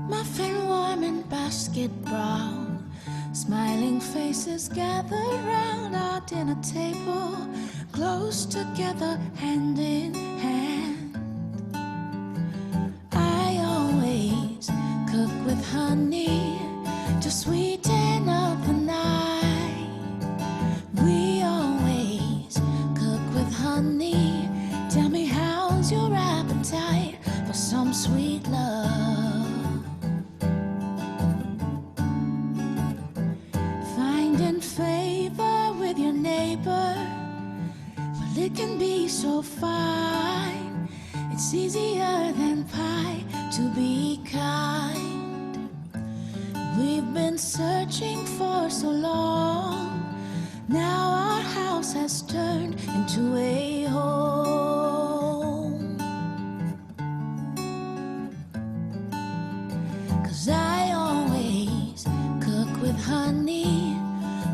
Muffin warm and basket brown, smiling faces gathered round our dinner table, close together, hand in hand. I always cook with honey to sweeten up the night. We always cook with honey. Tell me, how's your appetite for some sweet love? Finding favor with your neighbor, well, it can be so fine. It's easier than pie to be kind. We've been searching for so long. Now our house has turned into a home. 'Cause I always cook with honey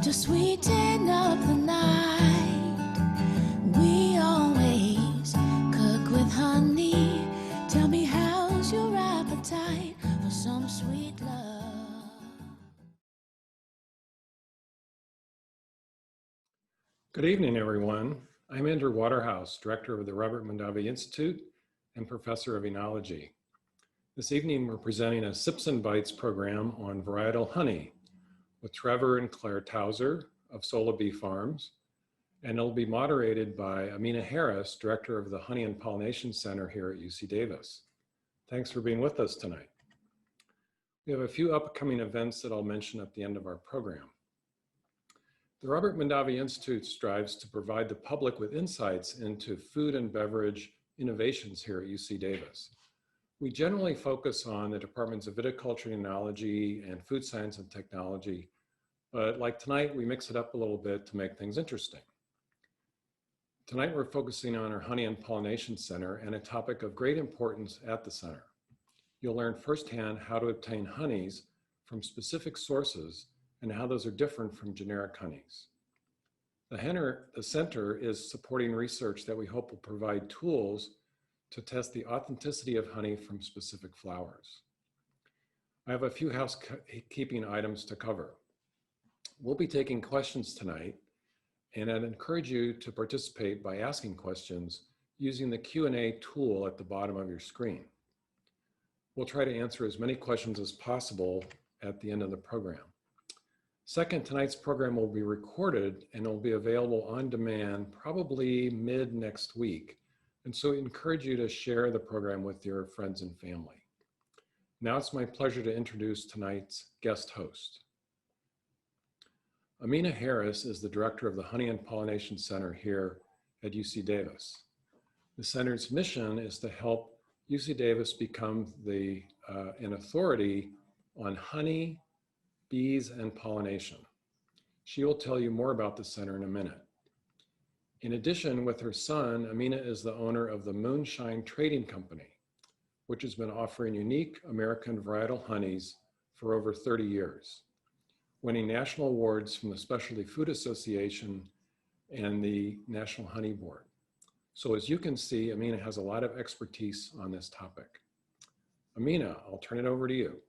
to sweeten up the night. We always cook with honey. Tell me, how's your appetite for some sweet love? Good evening, everyone. I'm Andrew Waterhouse, Director of the Robert Mondavi Institute and Professor of Enology. This evening, we're presenting a Sips and Bites program on varietal honey with Trevor and Claire Towser of Sola Bee Farms, and it'll be moderated by Amina Harris, Director of the Honey and Pollination Center here at UC Davis. Thanks for being with us tonight. We have a few upcoming events that I'll mention at the end of our program. The Robert Mondavi Institute strives to provide the public with insights into food and beverage innovations here at UC Davis. We generally focus on the departments of viticulture and enology and food science and technology, but like tonight, we mix it up a little bit to make things interesting. Tonight, we're focusing on our Honey and Pollination Center and a topic of great importance at the center. You'll learn firsthand how to obtain honeys from specific sources and how those are different from generic honeys. The center is supporting research that we hope will provide tools to test the authenticity of honey from specific flowers. I have a few housekeeping items to cover. We'll be taking questions tonight, and I'd encourage you to participate by asking questions using the Q&A tool at the bottom of your screen. We'll try to answer as many questions as possible at the end of the program. Second, tonight's program will be recorded and will be available on demand probably mid next week. And so we encourage you to share the program with your friends and family. Now it's my pleasure to introduce tonight's guest host. Amina Harris is the director of the Honey and Pollination Center here at UC Davis. The center's mission is to help UC Davis become an authority on honey, bees, and pollination. She will tell you more about the center in a minute. In addition, with her son, Amina is the owner of the Moonshine Trading Company, which has been offering unique American varietal honeys for over 30 years, winning national awards from the Specialty Food Association and the National Honey Board. So as you can see, Amina has a lot of expertise on this topic. Amina, I'll turn it over to you.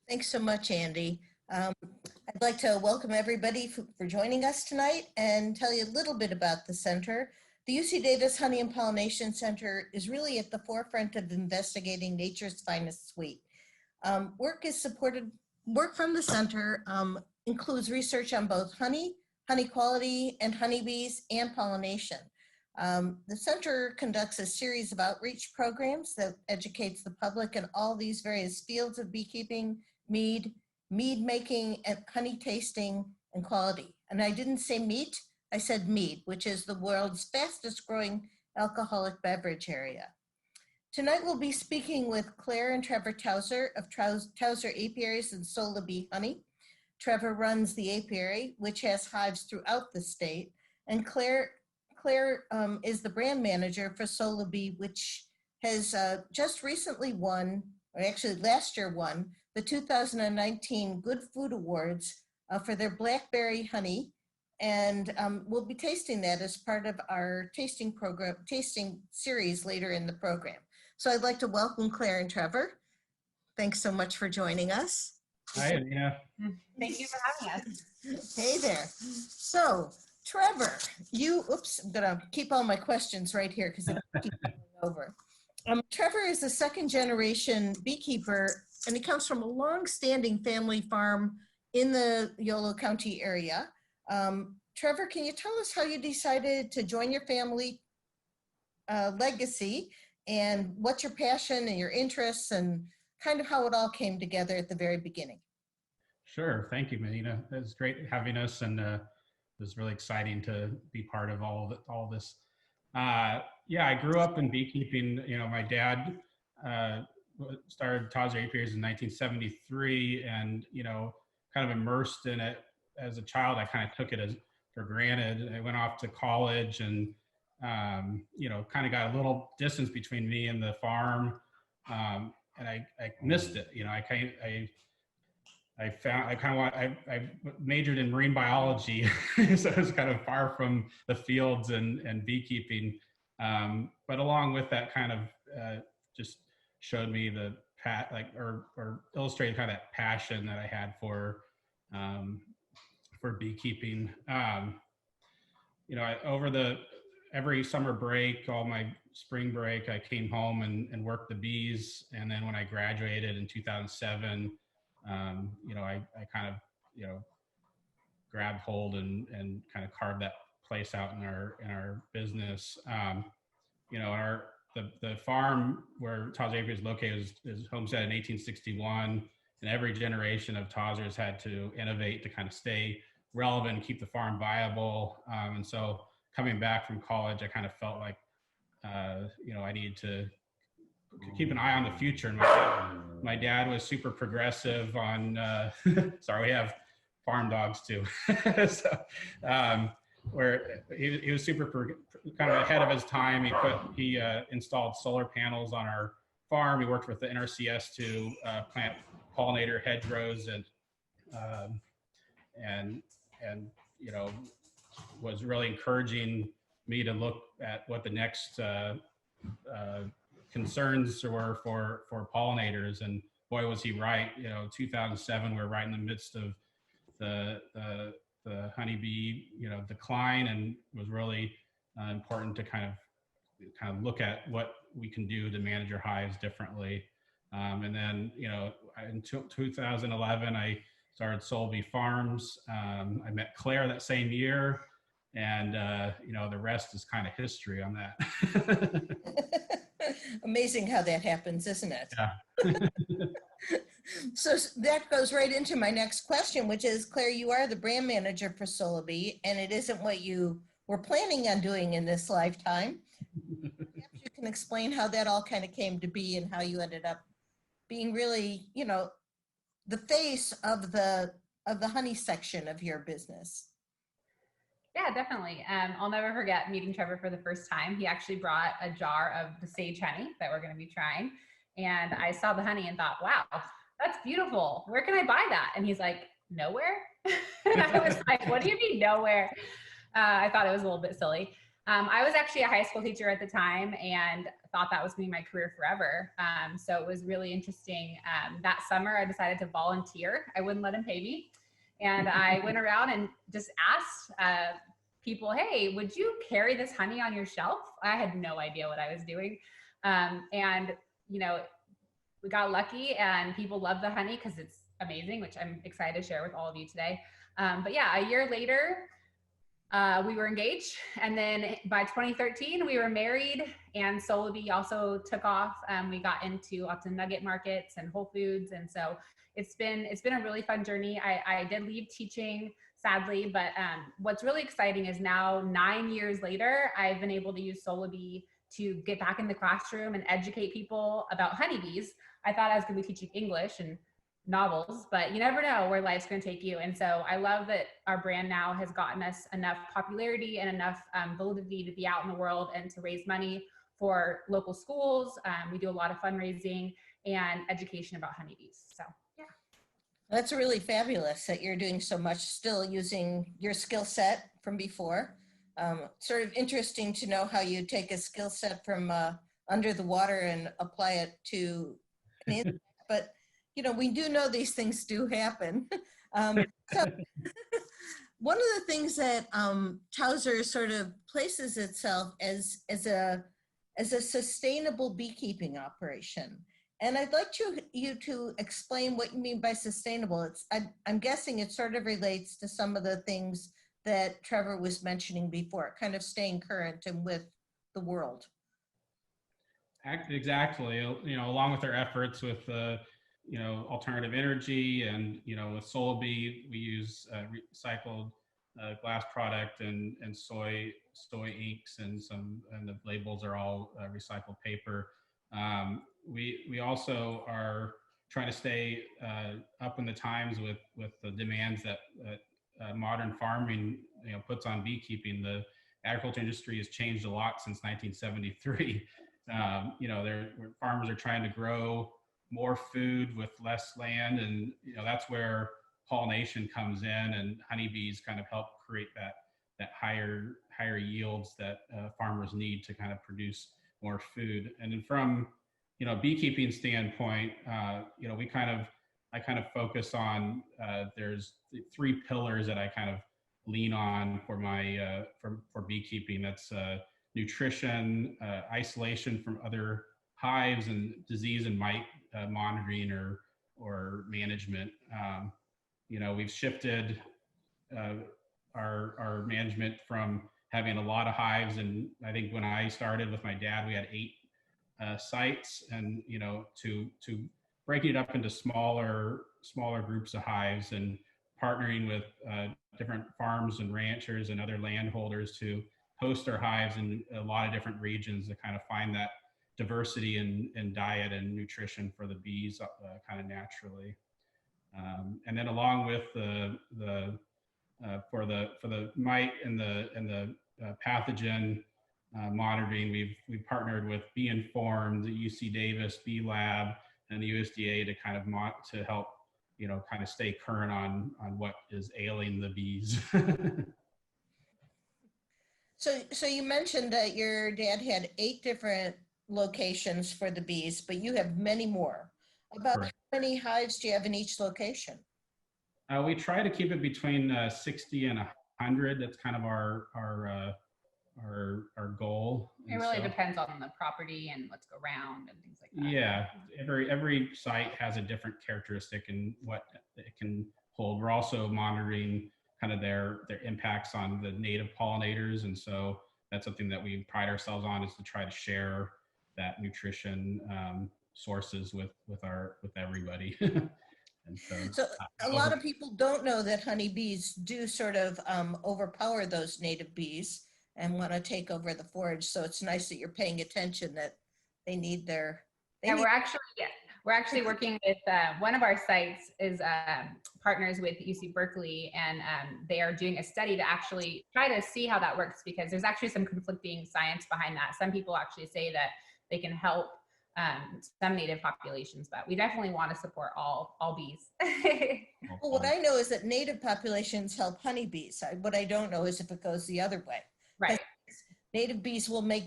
Thanks so much, Andy. I'd like to welcome everybody for joining us tonight and tell you a little bit about the center. The UC Davis Honey and Pollination Center is really at the forefront of investigating nature's finest sweet. Work from the center includes research on both honey quality, and honeybees, and pollination. The center conducts a series of outreach programs that educates the public in all these various fields of beekeeping, mead making, and honey tasting and quality. And I didn't say meat, I said mead, which is the world's fastest growing alcoholic beverage area. Tonight we'll be speaking with Claire and Trevor Towser of Towser Apiaries and Sola Bee Honey. Trevor runs the apiary, which has hives throughout the state, and Claire is the brand manager for Sola Bee, which has just recently won, or actually last year won, the 2019 Good Food Awards for their Blackberry Honey, and we'll be tasting that as part of our tasting series later in the program. So I'd like to welcome Claire and Trevor. Thanks so much for joining us. Hi, Anita. Thank you for having us. Hey there. So, Trevor, I'm gonna keep all my questions right here because it keeps going over. Trevor is a second generation beekeeper, and he comes from a long-standing family farm in the Yolo County area. Trevor, can you tell us how you decided to join your family legacy, and what's your passion and your interests, and kind of how it all came together at the very beginning? Sure. Thank you, Anita. It was great having us, and it was really exciting to be part of all of this. Yeah, I grew up in beekeeping. You know, my dad started Tawser Apiaries in 1973, and kind of immersed in it as a child. I kind of took it for granted. I went off to college, and kind of got a little distance between me and the farm, and I missed it. I majored in marine biology, so I was kind of far from the fields and beekeeping. But along with that, kind of just showed me the or illustrated kind of that passion that I had for beekeeping. Every summer break, all my spring break, I came home and worked the bees. And then when I graduated in 2007, I kind of, grabbed hold and kind of carved that place out in our business. The farm where Tawser Apiaries is located is homesteaded in 1861, and every generation of Tawsers had to innovate to kind of stay relevant and keep the farm viable. And so coming back from college, I kind of felt like, I needed to keep an eye on the future. And my dad was super progressive on, sorry, we have farm dogs too. So, where he was super kind of ahead of his time. He installed solar panels on our farm. He worked with the NRCS to plant pollinator hedgerows and was really encouraging me to look at what the next concerns were for pollinators. And boy, was he right. 2007, we're right in the midst of the honeybee decline, and was really important to kind of look at what we can do to manage our hives differently. And then in 2011, I started Solby Farms. I met Claire that same year, and the rest is kind of history on that. Amazing how that happens, isn't it? Yeah. So that goes right into my next question, which is, Claire, you are the brand manager for Solby, and it isn't what you were planning on doing in this lifetime. Perhaps you can explain how that all kind of came to be, and how you ended up being really, the face of the honey section of your business. Yeah, definitely. I'll never forget meeting Trevor for the first time. He actually brought a jar of the sage honey that we're going to be trying. And I saw the honey and thought, wow, that's beautiful. Where can I buy that? And he's like, nowhere. And I was like, what do you mean nowhere? I thought it was a little bit silly. I was actually a high school teacher at the time and thought that was going to be my career forever. So it was really interesting. That summer, I decided to volunteer. I wouldn't let him pay me. And I went around and just asked people, hey, would you carry this honey on your shelf? I had no idea what I was doing. And we got lucky, and people love the honey because it's amazing, which I'm excited to share with all of you today. But yeah, a year later, we were engaged. And then by 2013, we were married, and Solby also took off. We got into lots of nugget markets and Whole Foods. And so it's been a really fun journey. I did leave teaching, sadly, but what's really exciting is now 9 years later, I've been able to use Solby to get back in the classroom and educate people about honeybees. I thought I was going to be teaching English and novels, but you never know where life's going to take you. And so I love that our brand now has gotten us enough popularity and enough validity to be out in the world and to raise money for local schools. We do a lot of fundraising and education about honeybees. So yeah. That's really fabulous that you're doing so much, still using your skill set from before. Sort of interesting to know how you take a skill set from under the water and apply it to an insect. But you know, we do know these things do happen. So one of the things that Towser sort of places itself as a sustainable beekeeping operation. And I'd like you to explain what you mean by sustainable. I'm guessing it sort of relates to some of the things that Trevor was mentioning before, kind of staying current and with the world. Exactly. You know, along with our efforts with you know, alternative energy, and you know, with Solabee, we use recycled glass product and soy inks, and the labels are all recycled paper. We also are trying to stay up in the times with the demands that modern farming, you know, puts on beekeeping. The agriculture industry has changed a lot since 1973. You know, farmers are trying to grow more food with less land, and you know, that's where pollination comes in, and honeybees kind of help create that higher yields that farmers need to kind of produce more food. And then from, you know, beekeeping standpoint, you know, I kind of focus on, there's 3 pillars that I kind of lean on for my for beekeeping. That's nutrition, isolation from other hives, and disease and mite monitoring or management. You know, we've shifted our management from having a lot of hives, and I think when I started with my dad, we had 8 sites, and you know, to breaking it up into smaller groups of hives, and partnering with different farms and ranchers and other landholders to host our hives in a lot of different regions to kind of find that diversity in diet and nutrition for the bees kind of naturally. And then along with for the mite and the pathogen monitoring, we've partnered with Bee Informed, the UC Davis Bee Lab, and the USDA to kind of to help, you know, kind of stay current on what is ailing the bees. So you mentioned that your dad had 8 different locations for the bees, but you have many more. About Correct. how many hives do you have in each location? We try to keep it between 60 and 100. That's kind of our goal. It really depends on the property and what's around and things like that. Yeah, every site has a different characteristic and what it can hold. We're also monitoring kind of their impacts on the native pollinators, and so that's something that we pride ourselves on, is to try to share that nutrition sources with everybody. And So a lot of people don't know that honeybees do sort of overpower those native bees and want to take over the forage. So it's nice that you're paying attention, that they need their. We're actually working with one of our sites is partners with UC Berkeley, and they are doing a study to actually try to see how that works, because there's actually some conflicting science behind that. Some people actually say that they can help some native populations, but we definitely want to support all bees. Well, what I know is that native populations help honeybees. What I don't know is if it goes the other way. Right. Native bees will make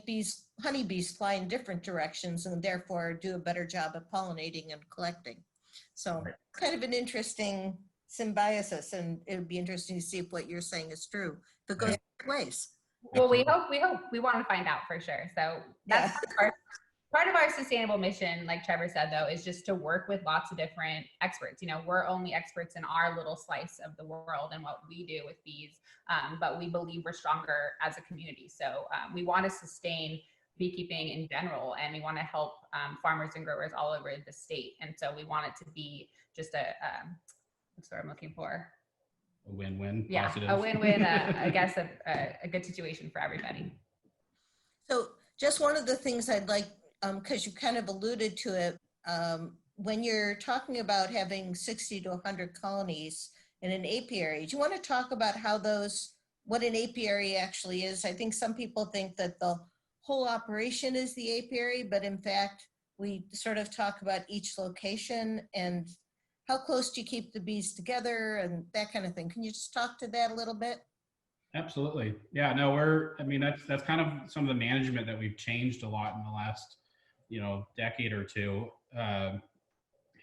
honeybees fly in different directions, and therefore do a better job at pollinating and collecting. So kind of an interesting symbiosis, and it would be interesting to see if what you're saying is true, if it goes both ways. Well, we want to find out for sure. So that's part of our sustainable mission, like Trevor said, though, is just to work with lots of different experts. You know, we're only experts in our little slice of the world and what we do with bees, but we believe we're stronger as a community. So we want to sustain beekeeping in general, and we want to help farmers and growers all over the state. And so we want it to be just what's the word I'm looking for? A win-win. Yeah, positive. a win-win. I guess a good situation for everybody. So just one of the things I'd like, because you kind of alluded to it, when you're talking about having 60 to 100 colonies in an apiary, do you want to talk about what an apiary actually is? I think some people think that the whole operation is the apiary, but in fact, we sort of talk about each location and how close do you keep the bees together and that kind of thing. Can you just talk to that a little bit? Absolutely. Yeah, no, that's kind of some of the management that we've changed a lot in the last, decade or two.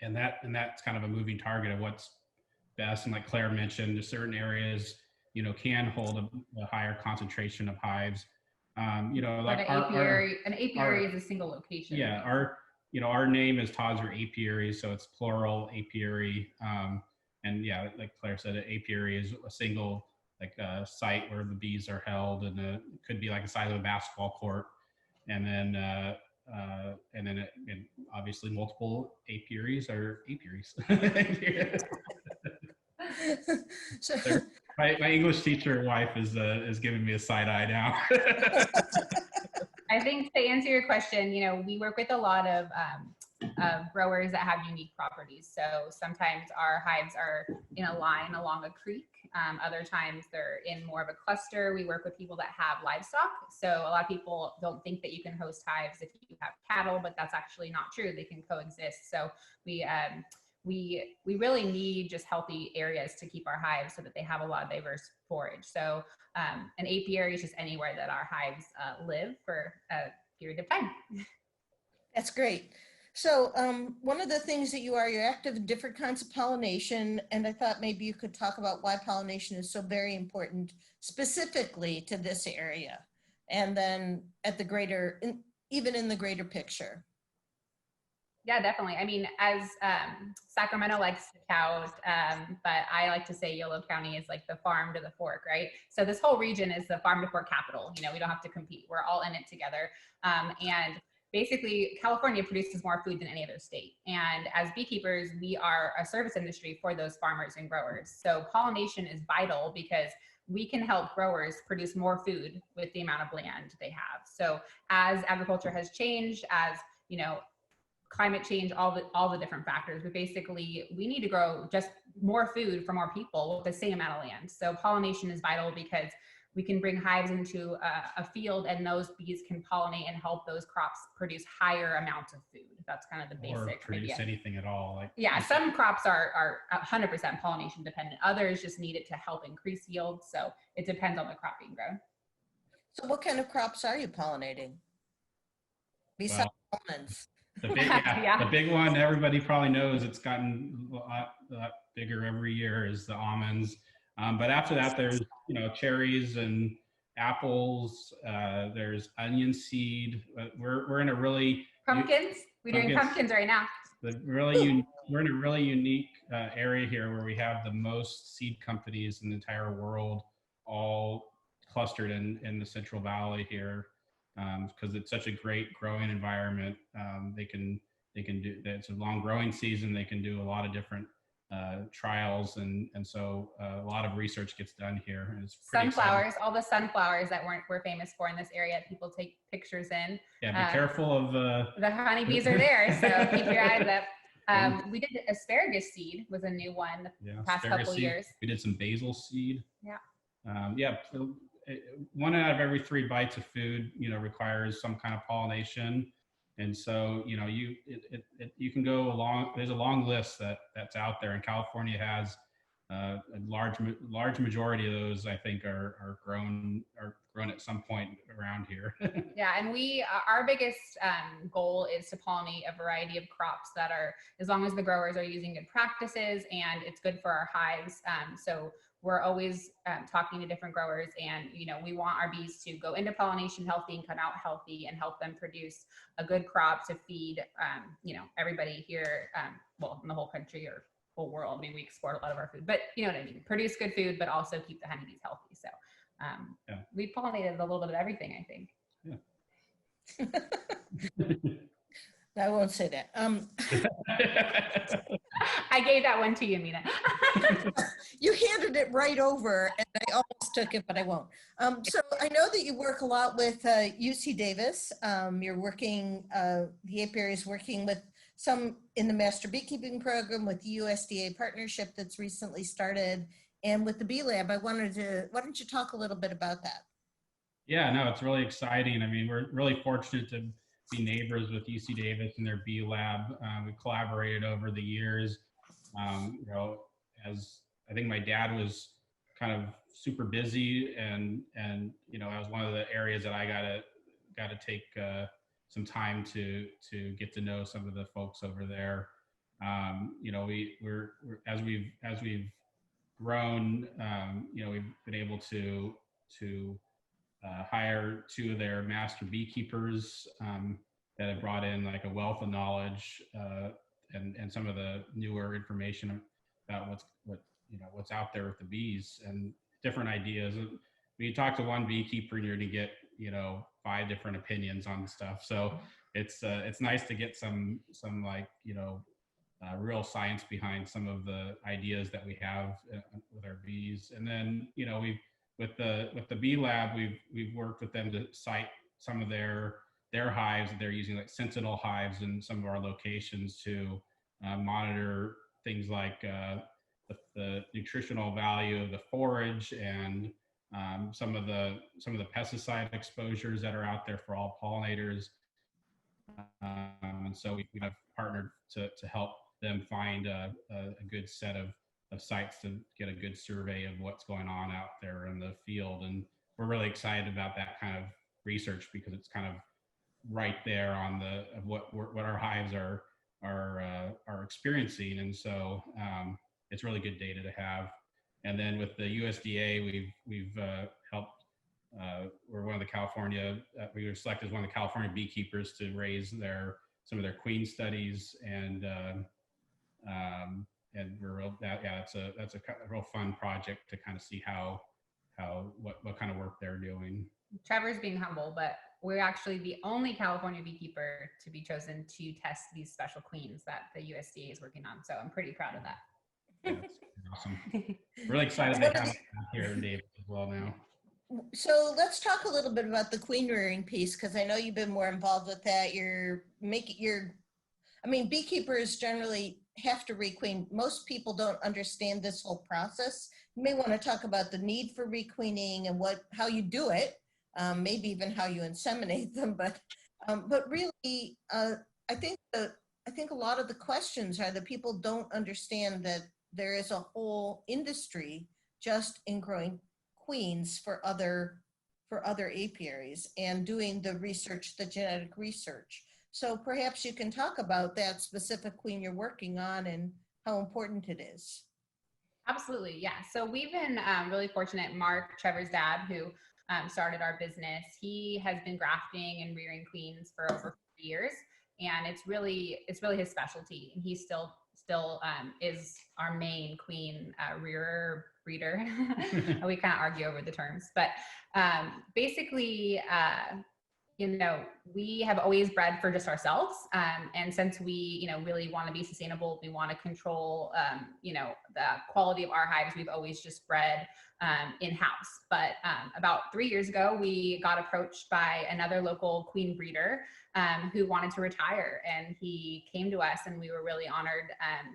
and that's kind of a moving target of what's best. And like Claire mentioned, certain areas, can hold a higher concentration of hives. Like an apiary. An apiary is a single location. Yeah, our name is Tawser Apiaries, so it's plural apiary. And yeah, like Claire said, an apiary is a single site where the bees are held, and it could be like the size of a basketball court, and then obviously multiple apiaries are apiaries. So, my English teacher wife is giving me a side eye now. I think to answer your question, we work with a lot of growers that have unique properties. So sometimes our hives are in a line along a creek. Other times they're in more of a cluster. We work with people that have livestock. So a lot of people don't think that you can host hives if you have cattle, but that's actually not true. They can coexist. So we really need just healthy areas to keep our hives so that they have a lot of diverse forage. So an apiary is just anywhere that our hives live for a period of time. that's great. So one of the things that you're active in different kinds of pollination, and I thought maybe you could talk about why pollination is so very important specifically to this area, and then at the greater, even in the greater picture. Yeah, definitely. I mean, as Sacramento likes to tout, but I like to say Yolo County is like the farm to the fork, right? So this whole region is the farm to fork capital. We don't have to compete. We're all in it together. And basically, California produces more food than any other state. And as beekeepers, we are a service industry for those farmers and growers. So pollination is vital because we can help growers produce more food with the amount of land they have. So as agriculture has changed, as climate change, all the different factors, we need to grow just more food for more people with the same amount of land. So pollination is vital because we can bring hives into a field, and those bees can pollinate and help those crops produce higher amounts of food. That's kind of the basic. Or produce anything at all. Some crops are 100% pollination dependent. Others just need it to help increase yield. So it depends on the crop being grown. So what kind of crops are you pollinating besides almonds? The big one everybody probably knows, it's gotten a lot bigger every year, is the almonds. But after that, there's cherries and apples. There's onion seed. We're in a really pumpkins. We're doing pumpkins right now. We're in a really unique area here where we have the most seed companies in the entire world, all clustered in the Central Valley here, because it's such a great growing environment. They can do. It's a long growing season. They can do a lot of different trials, and so a lot of research gets done here. And it's sunflowers, exciting. All the sunflowers that we're famous for in this area, people take pictures in. Yeah, be careful of the honeybees are there, so keep your eyes up. We did asparagus seed, was a new one the past couple years. We did some basil seed. Yeah. One out of every 3 bites of food, requires some kind of pollination. And so, you can go along, there's a long list that's out there, and California has a large majority of those, I think, are grown at some point around here. Yeah, and our biggest goal is to pollinate a variety of crops that are, as long as the growers are using good practices and it's good for our hives. So we're always talking to different growers, and we want our bees to go into pollination healthy and come out healthy, and help them produce a good crop to feed everybody here, in the whole country or whole world. I mean, we export a lot of our food, but you know what I mean. Produce good food, but also keep the honeybees healthy. So we pollinated a little bit of everything, I think. Yeah. I won't say that. I gave that one to you, Mina. You handed it right over, and I almost took it, but I won't. So I know that you work a lot with UC Davis. You're working, the Apiary is working with some in the Master Beekeeping Program, with the USDA partnership that's recently started, and with the Bee Lab. Why don't you talk a little bit about that? Yeah, no, it's really exciting. I mean, we're really fortunate to be neighbors with UC Davis and their Bee Lab. We collaborated over the years. As I think my dad was kind of super busy, and that was one of the areas that I got to take some time to get to know some of the folks over there. You know, we're as we've grown, you know, we've been able to hire 2 of their master beekeepers that have brought in like a wealth of knowledge and some of the newer information about what's out there with the bees and different ideas. When you talk to one beekeeper, you're going to get 5 different opinions on stuff. So it's nice to get some like real science behind some of the ideas that we have with our bees. And then with the bee lab, we've worked with them to cite some of their hives that they're using, like sentinel hives in some of our locations to monitor things like the nutritional value of the forage and some of the pesticide exposures that are out there for all pollinators. And so we have partnered to help them find a good set of sites to get a good survey of what's going on out there in the field. And we're really excited about that kind of research because it's kind of right there on what our hives are experiencing. And so it's really good data to have. And then with the USDA, we've helped. We're one of the California. We were selected as one of the California beekeepers to raise some of their queen studies, and we're real. That's a real fun project to kind of see what kind of work they're doing. Trevor's being humble, but we're actually the only California beekeeper to be chosen to test these special queens that the USDA is working on. So I'm pretty proud of that. Yeah, that's awesome. Really excited to have it here in Davis as well now. So let's talk a little bit about the queen rearing piece, because I know you've been more involved with that. Beekeepers generally have to requeen. Most people don't understand this whole process. You may want to talk about the need for requeening and how you do it, maybe even how you inseminate them. But really, I think a lot of the questions are that people don't understand that there is a whole industry just in growing queens for other apiaries and doing the research, the genetic research. So perhaps you can talk about that specific queen you're working on and how important it is. Absolutely, yeah. So we've been really fortunate. Mark, Trevor's dad, who started our business, he has been grafting and rearing queens for over 4 years, and it's really his specialty. And he still is our main queen breeder. We kind of argue over the terms, but basically, we have always bred for just ourselves. And since we, really want to be sustainable, we want to control, the quality of our hives, we've always just bred in-house. But about 3 years ago, we got approached by another local queen breeder who wanted to retire. And he came to us, and we were really honored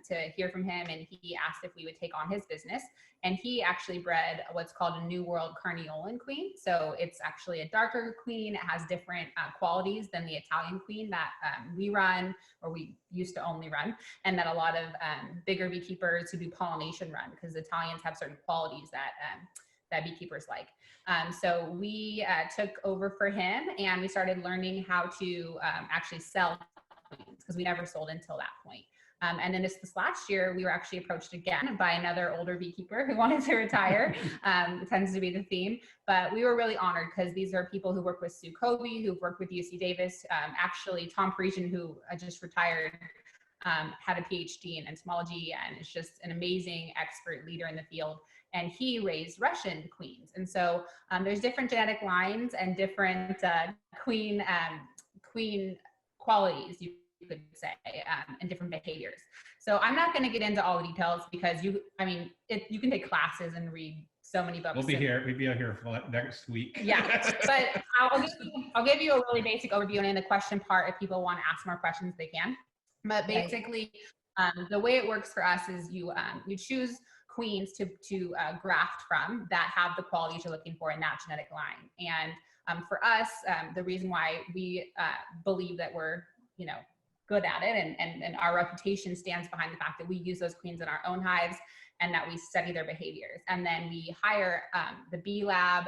to hear from him. And he asked if we would take on his business. And he actually bred what's called a New World Carniolan queen. So it's actually a darker queen. It has different qualities than the Italian queen that we run, or we used to only run, and that a lot of bigger beekeepers who do pollination run, because Italians have certain qualities that beekeepers like. So we took over for him, and we started learning how to actually sell queens, because we never sold until that point. And then this last year, we were actually approached again by another older beekeeper who wanted to retire. It tends to be the theme, but we were really honored because these are people who work with Sue Covey, who've worked with UC Davis. Actually, Tom Parisian, who just retired, had a PhD in entomology and is just an amazing expert leader in the field. And he raised Russian queens. And so there's different genetic lines and different queen qualities, you could say, and different behaviors. So I'm not going to get into all the details because you can take classes and read so many books. We'll be here for next week. Yeah, but I'll give you a really basic overview, and in the question part, if people want to ask more questions, they can. But basically, the way it works for us is you choose queens to graft from that have the qualities you're looking for in that genetic line. And for us, the reason why we believe that we're good at it, and our reputation stands behind the fact that we use those queens in our own hives and that we study their behaviors. And then we hire the bee lab,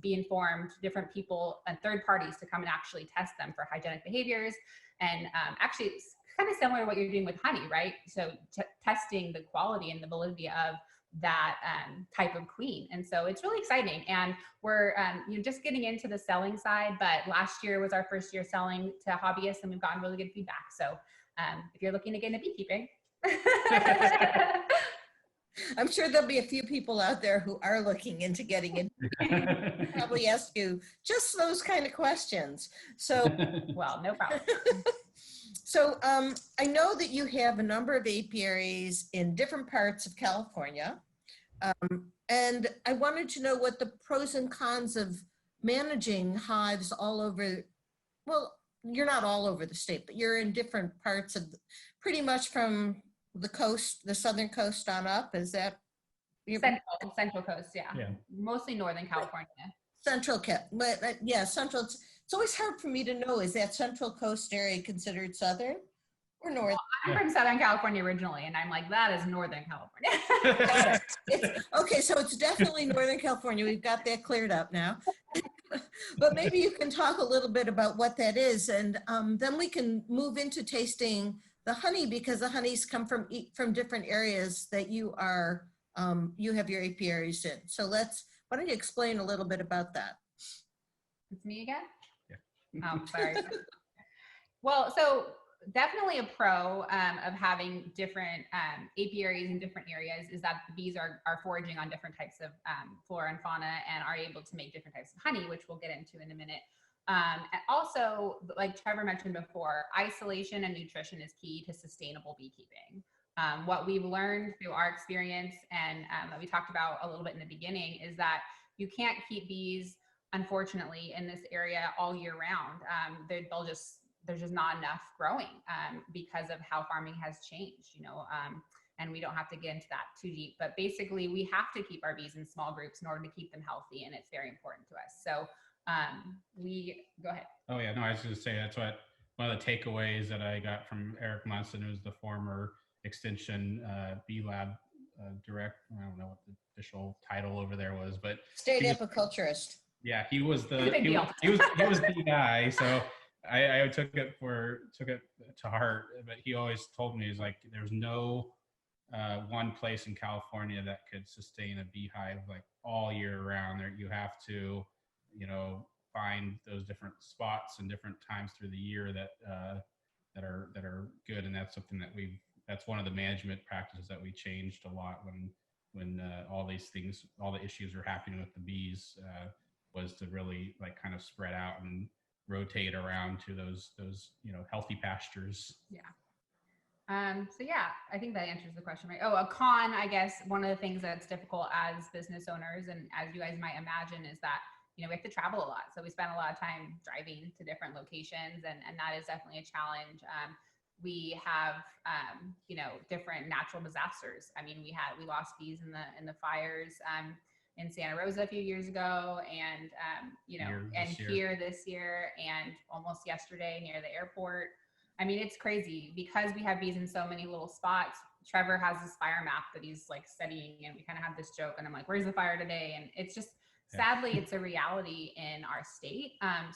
Bee Informed, different people and third parties to come and actually test them for hygienic behaviors, and actually kind of similar to what you're doing with honey, right? So testing the quality and the validity of that type of queen. And so it's really exciting. And we're just getting into the selling side, but last year was our first year selling to hobbyists and we've gotten really good feedback. So if you're looking to get into beekeeping. I'm sure there'll be a few people out there who are looking into getting in. Probably ask you just those kind of questions. So, well, no problem. So I know that you have a number of apiaries in different parts of California. And I wanted to know what the pros and cons of managing hives all over, well, you're not all over the state, but you're in different parts of, pretty much from the coast, the southern coast on up. Is that? Central coast, yeah. Mostly Northern California. Central, but yeah, central. It's always hard for me to know, is that central coast area considered southern or northern? Well, I'm from Southern California originally, and I'm like, that is Northern California. Okay, so it's definitely Northern California. We've got that cleared up now. But maybe you can talk a little bit about what that is, and then we can move into tasting the honey, because the honeys come from different areas that you are, you have your apiaries in. So why don't you explain a little bit about that? It's me again? Yeah. Oh, sorry. Well, so definitely a pro of having different apiaries in different areas is that the bees are foraging on different types of flora and fauna and are able to make different types of honey, which we'll get into in a minute. And also, like Trevor mentioned before, isolation and nutrition is key to sustainable beekeeping. What we've learned through our experience and that we talked about a little bit in the beginning is that you can't keep bees, unfortunately, in this area all year round. There's just not enough growing because of how farming has changed, and we don't have to get into that too deep, but basically we have to keep our bees in small groups in order to keep them healthy, and it's very important to us. So go ahead. Oh yeah, no, I was going to say that's what one of the takeaways that I got from Eric Munson, who's the former Extension Bee Lab director. I don't know what the official title over there was, but state apiculturist. Yeah, he was he was the guy. So I took it to heart. But he always told me, he's like, there's no one place in California that could sustain a beehive like all year round. There, you have to, find those different spots and different times through the year that are good. And that's something that's one of the management practices that we changed a lot when all these things, all the issues were happening with the bees, was to really like kind of spread out and rotate around to those healthy pastures. Yeah. So yeah, I think that answers the question, right? Oh, a con, I guess, one of the things that's difficult as business owners, and as you guys might imagine, is that we have to travel a lot. So we spend a lot of time driving to different locations, and that is definitely a challenge. We have, different natural disasters. I mean, we lost bees in the fires in Santa Rosa a few years ago, and here this year, and almost yesterday near the airport. I mean, it's crazy because we have bees in so many little spots. Trevor has this fire map that he's like studying, and we kind of have this joke, and I'm like, "Where's the fire today?" And it's just. Sadly, it's a reality in our state.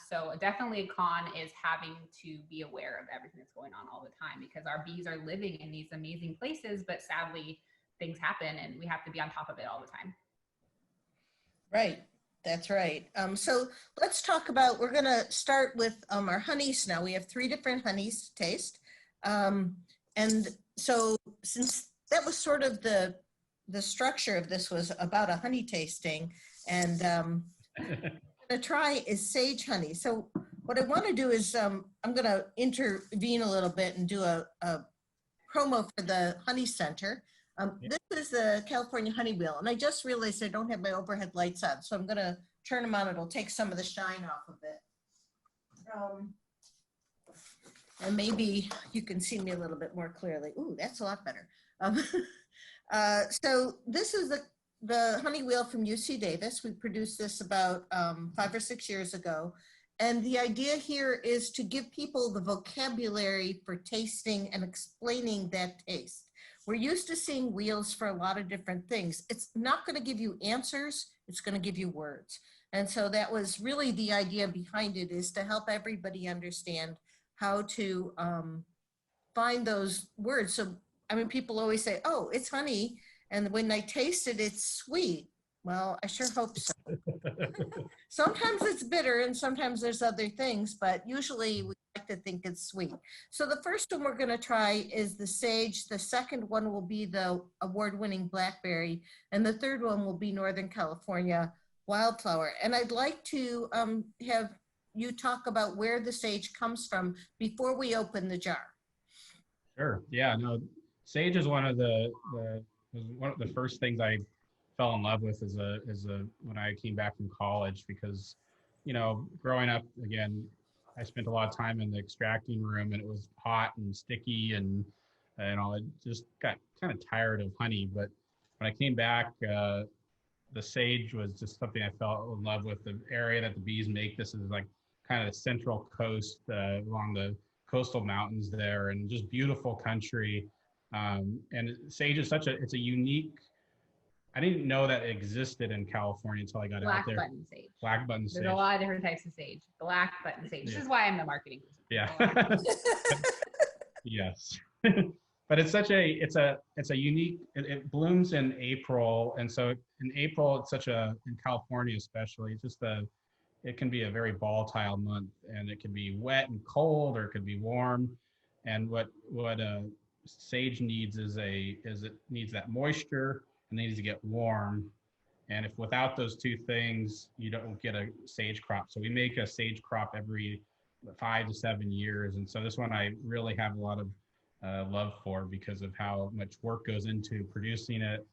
So definitely a con is having to be aware of everything that's going on all the time, because our bees are living in these amazing places, but sadly things happen and we have to be on top of it all the time. Right, that's right. So let's talk about, we're gonna start with our honeys now. We have 3 different honeys to taste. And so since that was sort of the structure of this was about a honey tasting, and I'm gonna try is sage honey. So what I want to do is I'm gonna intervene a little bit and do a promo for the Honey Center. This is the California Honey Wheel, and I just realized I don't have my overhead lights on, so I'm gonna turn them on. It'll take some of the shine off of it. And maybe you can see me a little bit more clearly. Ooh, that's a lot better. So this is the honey wheel from UC Davis. We produced this about 5 or 6 years ago. And the idea here is to give people the vocabulary for tasting and explaining that taste. We're used to seeing wheels for a lot of different things. It's not going to give you answers, it's going to give you words. And so that was really the idea behind it, is to help everybody understand how to find those words. So, I mean, people always say, oh, it's honey. And when I taste it, it's sweet. Well, I sure hope so. Sometimes it's bitter and sometimes there's other things, but usually we like to think it's sweet. So the first one we're going to try is the sage. The second one will be the award-winning blackberry. And the third one will be Northern California wildflower. And I'd like to have you talk about where the sage comes from before we open the jar. Sure. Yeah. No, sage is one of the first things I fell in love with when I came back from college, because, you know, growing up, again, I spent a lot of time in the extracting room, and it was hot and sticky, and I just got kind of tired of honey. But when I came back, the sage was just something I fell in love with. The area that the bees make this is like kind of the central coast, along the coastal mountains there, and just beautiful country. And sage is it's a unique, I didn't know that it existed in California until I got out there. Black button sage. Black button sage. There's a lot of different types of sage. Black button sage. This is why I'm the marketing person. Yeah. Yes. But it's a unique, it blooms in April. And so in April, in California especially, it can be a very volatile month, and it can be wet and cold, or it could be warm. And what sage needs is it needs that moisture, and it needs to get warm. And if without those two things, you don't get a sage crop. So we make a sage crop every 5 to 7 years. And so this one I really have a lot of love for, because of how much work goes into producing it,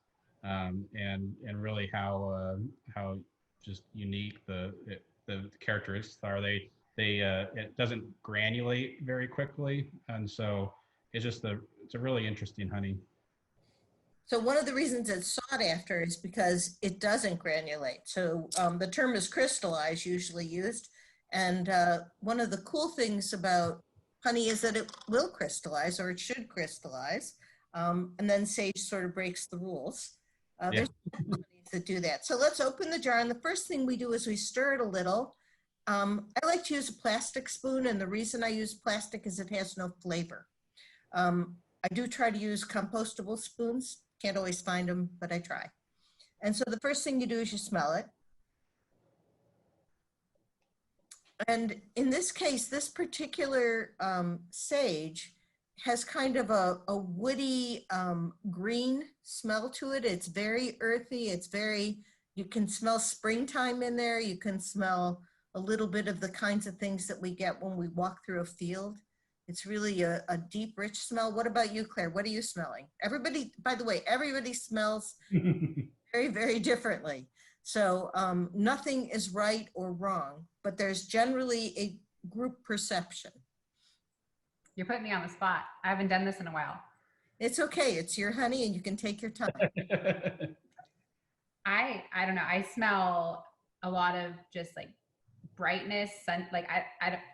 and really how just unique the characteristics are. It doesn't granulate very quickly, and so it's a really interesting honey. So one of the reasons it's sought after is because it doesn't granulate. So the term is crystallized, usually used. And one of the cool things about honey is that it will crystallize, or it should crystallize. And then sage sort of breaks the rules. There's honeys that do that. So let's open the jar. And the first thing we do is we stir it a little. I like to use a plastic spoon. And the reason I use plastic is it has no flavor. I do try to use compostable spoons. Can't always find them, but I try. And so the first thing you do is you smell it. And in this case, this particular sage has kind of a woody green smell to it. It's very earthy. You can smell springtime in there. You can smell a little bit of the kinds of things that we get when we walk through a field. It's really a deep, rich smell. What about you, Claire? What are you smelling? Everybody, by the way, everybody smells very, very differently. So nothing is right or wrong, but there's generally a group perception. You're putting me on the spot. I haven't done this in a while. It's okay. It's your honey, and you can take your time. I don't know. I smell a lot of just like brightness, like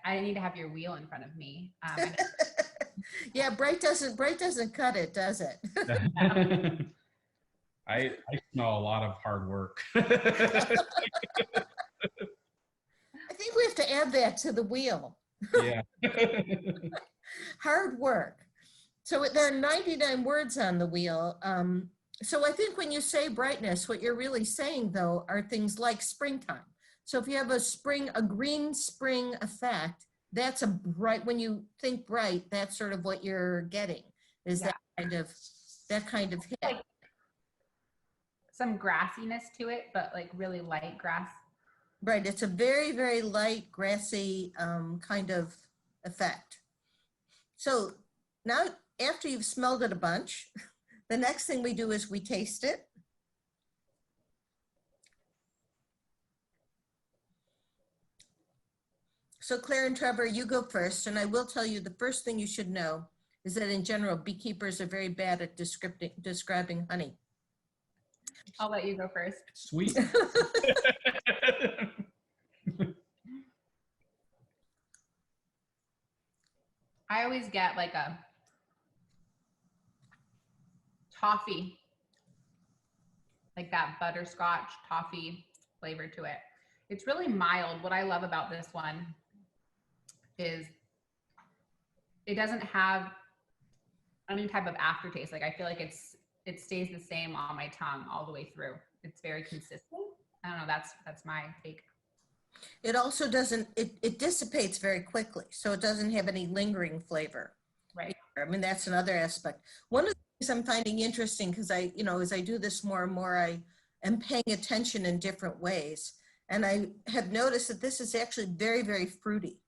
I need to have your wheel in front of me. Yeah, bright doesn't cut it, does it? I smell a lot of hard work. I think we have to add that to the wheel. Yeah. Hard work. So there are 99 words on the wheel. So I think when you say brightness, what you're really saying, though, are things like springtime. So if you have a green spring effect, that's a bright, when you think bright, that's sort of what you're getting, is that kind of hit. Like some grassiness to it, but like really light grass. Right, it's a very, very light, grassy kind of effect. So now, after you've smelled it a bunch, the next thing we do is we taste it. So Claire and Trevor, you go first, and I will tell you the first thing you should know is that in general, beekeepers are very bad at describing honey. I'll let you go first. Sweet. I always get like a toffee, like that butterscotch toffee flavor to it. It's really mild. What I love about this one is it doesn't have any type of aftertaste. Like I feel like it stays the same on my tongue all the way through. It's very consistent. I don't know. That's my take. It also doesn't, it dissipates very quickly. So it doesn't have any lingering flavor. Right. I mean, that's another aspect. One of the things I'm finding interesting, because as I do this more and more, I am paying attention in different ways. And I have noticed that this is actually very, very fruity.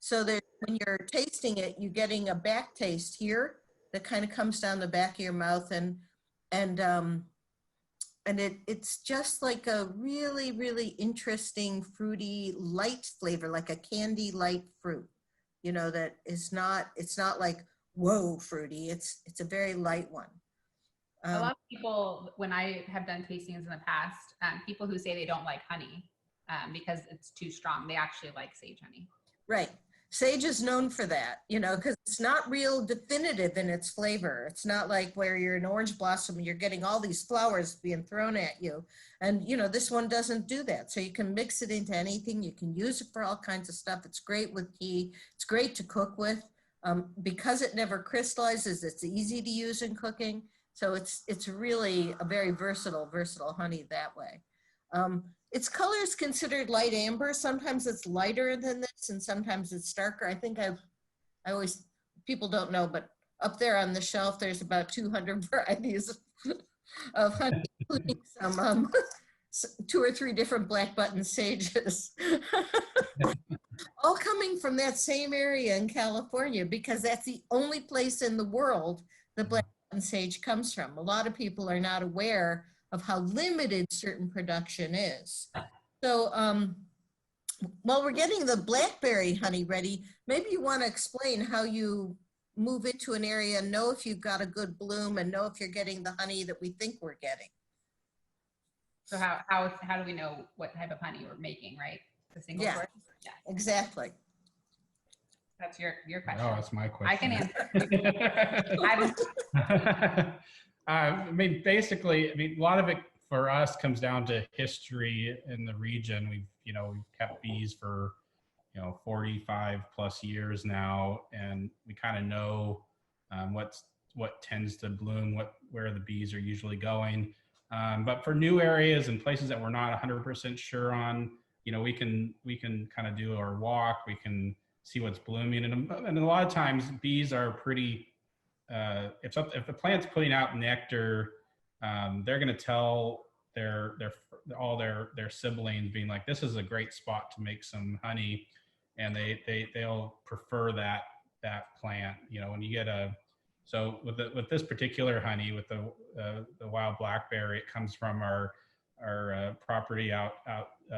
So that when you're tasting it, you're getting a back taste here that kind of comes down the back of your mouth, and it's just like a really, really interesting fruity light flavor, like a candy light fruit. That is not, it's not like, whoa, fruity. It's a very light one. A lot of people, when I have done tastings in the past, people who say they don't like honey because it's too strong, they actually like sage honey. Right. Sage is known for that, because it's not real definitive in its flavor. It's not like where you're an orange blossom and you're getting all these flowers being thrown at you. And, this one doesn't do that. So you can mix it into anything. You can use it for all kinds of stuff. It's great with tea. It's great to cook with. Because it never crystallizes, it's easy to use in cooking. So it's really a very versatile honey that way. Its color is considered light amber. Sometimes it's lighter than this and sometimes it's darker. I think people don't know, but up there on the shelf, there's about 200 varieties of honey, including some 2 or 3 different black button sages. All coming from that same area in California, because that's the only place in the world the black button sage comes from. A lot of people are not aware of how limited certain production is. So while we're getting the blackberry honey ready, maybe you want to explain how you move into an area and know if you've got a good bloom and know if you're getting the honey that we think we're getting. So how do we know what type of honey we're making, right? The single source? Yeah, exactly. That's your question. Oh, that's my question. I can answer. I mean, basically, a lot of it for us comes down to history in the region. We've kept bees for, 45 plus years now, and we kind of know what tends to bloom, where the bees are usually going. But for new areas and places that we're not 100% sure on, we can kind of do our walk. We can see what's blooming, and a lot of times bees are pretty. If the plant's putting out nectar, they're going to tell all their siblings, being like, "This is a great spot to make some honey," and they'll prefer that plant. When you get so with this particular honey, with the wild blackberry, it comes from our property out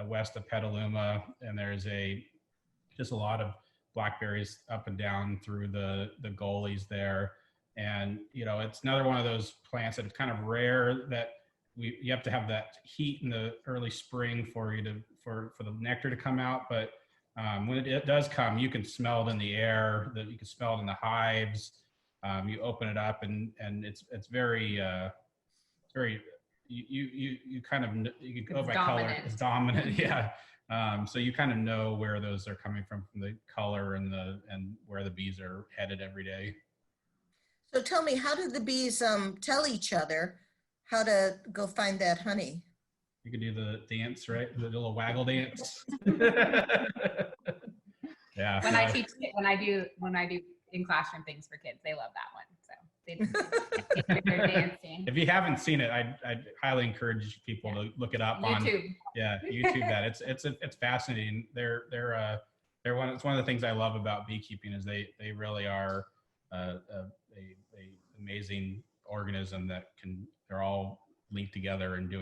west of Petaluma, and there's just a lot of blackberries up and down through the gullies there. And, it's another one of those plants that it's kind of rare that you have to have that heat in the early spring for the nectar to come out. But when it does come, you can smell it in the air, you can smell it in the hives. You open it up and it's very, you kind of, you can go by color. It's dominant. Yeah. So you kind of know where those are coming from the color and where the bees are headed every day. So tell me, how do the bees tell each other how to go find that honey? You can do the dance, right? The little waggle dance. Yeah. When I do in classroom things for kids, they love that one. So they're dancing. If you haven't seen it, I'd highly encourage people to look it up on YouTube. Yeah, YouTube that. It's fascinating. It's one of the things I love about beekeeping is they really are a amazing organism that they're all linked together and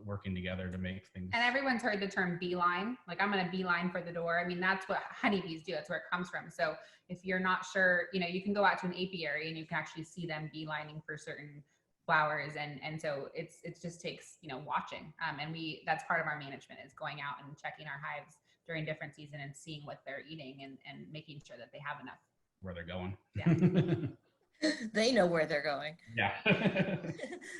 working together to make things. And everyone's heard the term beeline. Like, I'm going to beeline for the door. I mean, that's what honeybees do. That's where it comes from. So if you're not sure, you can go out to an apiary and you can actually see them beelining for certain flowers. And so it just takes, watching. And that's part of our management, is going out and checking our hives during different season and seeing what they're eating and making sure that they have enough. Where they're going. Yeah. They know where they're going. Yeah.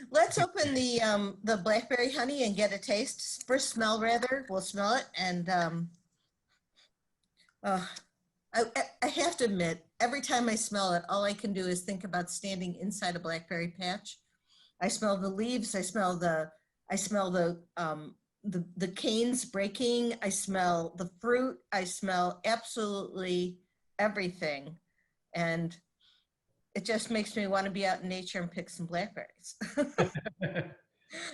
Let's open the blackberry honey and get a taste. First smell, rather. We'll smell it. And I I have to admit, every time I smell it, all I can do is think about standing inside a blackberry patch. I smell the leaves. I smell the canes breaking. I smell the fruit. I smell absolutely everything. And it just makes me want to be out in nature and pick some blackberries.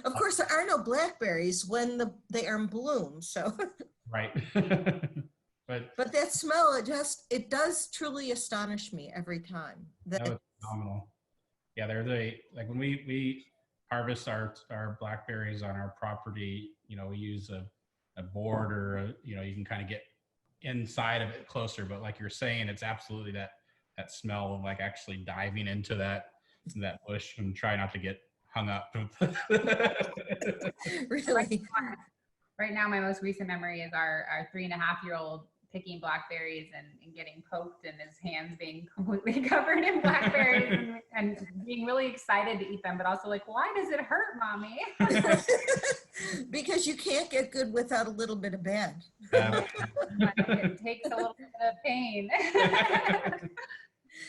Of course, there are no blackberries when they are in bloom. So, Right. but that smell, it does truly astonish me every time. That was phenomenal. Yeah, they're like when we harvest our blackberries on our property, you know, we use a board or you know, you can kind of get inside of it closer, but like you're saying, it's absolutely that smell of like actually diving into that bush, and try not to get hung up. Really? Right now, my most recent memory is our 3.5-year-old picking blackberries and getting poked and his hands being completely covered in blackberries and being really excited to eat them, but also like, why does it hurt, Mommy? Because you can't get good without a little bit of bad. It takes a little bit of pain.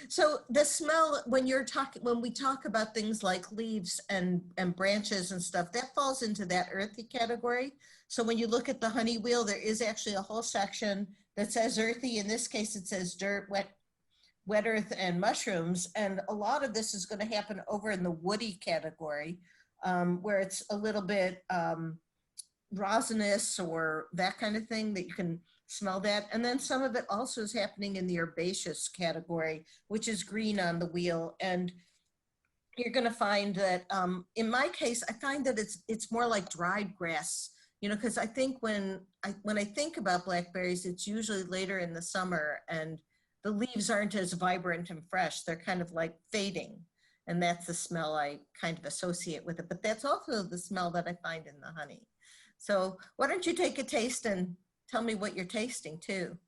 So the smell, when we talk about things like leaves and branches and stuff, that falls into that earthy category. So when you look at the honey wheel, there is actually a whole section that says earthy. In this case, it says dirt, wet earth, and mushrooms. And a lot of this is going to happen over in the woody category, where it's a little bit rosinous or that kind of thing, that you can smell that. And then some of it also is happening in the herbaceous category, which is green on the wheel. And you're going to find that, in my case, I find that it's more like dried grass, you know, because I think when I think about blackberries, it's usually later in the summer and the leaves aren't as vibrant and fresh. They're kind of like fading. And that's the smell I kind of associate with it. But that's also the smell that I find in the honey. So why don't you take a taste and tell me what you're tasting too.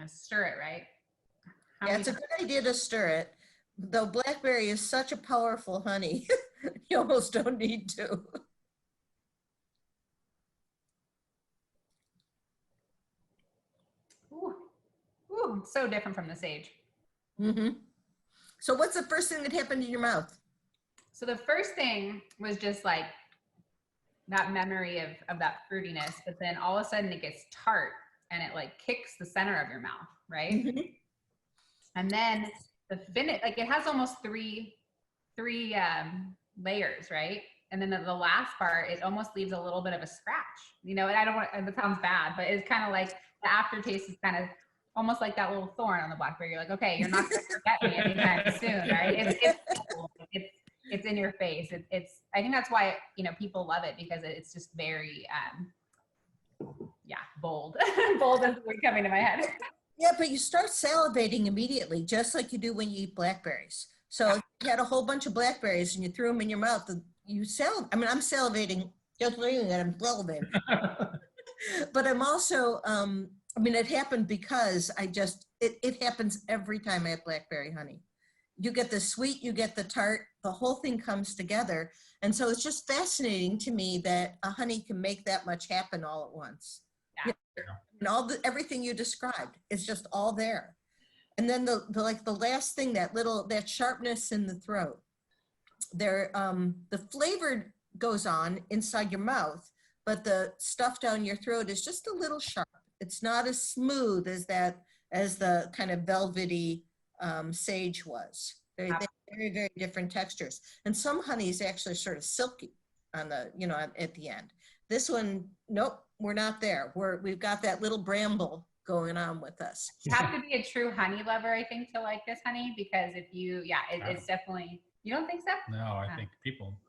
Stir it, right? Yeah, it's a good idea to stir it. Though blackberry is such a powerful honey, you almost don't need to. Ooh, so different from the sage. Mm-hmm. So what's the first thing that happened in your mouth? So the first thing was just like that memory of that fruitiness, but then all of a sudden it gets tart and it like kicks the center of your mouth, right? Mm-hmm. And then the finish, like it has almost three layers, right? And then the last part, it almost leaves a little bit of a scratch, you know, and I don't want, it sounds bad, but it's kind of like the aftertaste is kind of almost like that little thorn on the blackberry. You're like, okay, you're not going to forget me anytime soon, right? It's in your face. It's I think that's why, you know, people love it, because it's just very, bold. Bold is the word coming to my head. Yeah, but you start salivating immediately, just like you do when you eat blackberries. So if you had a whole bunch of blackberries and you threw them in your mouth, I'm salivating, just reading it, I'm salivating. But I'm also, it happened because it happens every time I have blackberry honey. You get the sweet, you get the tart, the whole thing comes together. And so it's just fascinating to me that a honey can make that much happen all at once. Yeah. And everything you described is just all there. And then the last thing, that sharpness in the throat, the flavor goes on inside your mouth, but the stuff down your throat is just a little sharp. It's not as smooth as the kind of velvety sage was. They're very, very different textures. And some honeys actually sort of silky on the, at the end. This one, nope, we're not there. We've got that little bramble going on with us. You have to be a true honey lover, I think, to like this honey, because if you, it's definitely, you don't think so? No, I think people,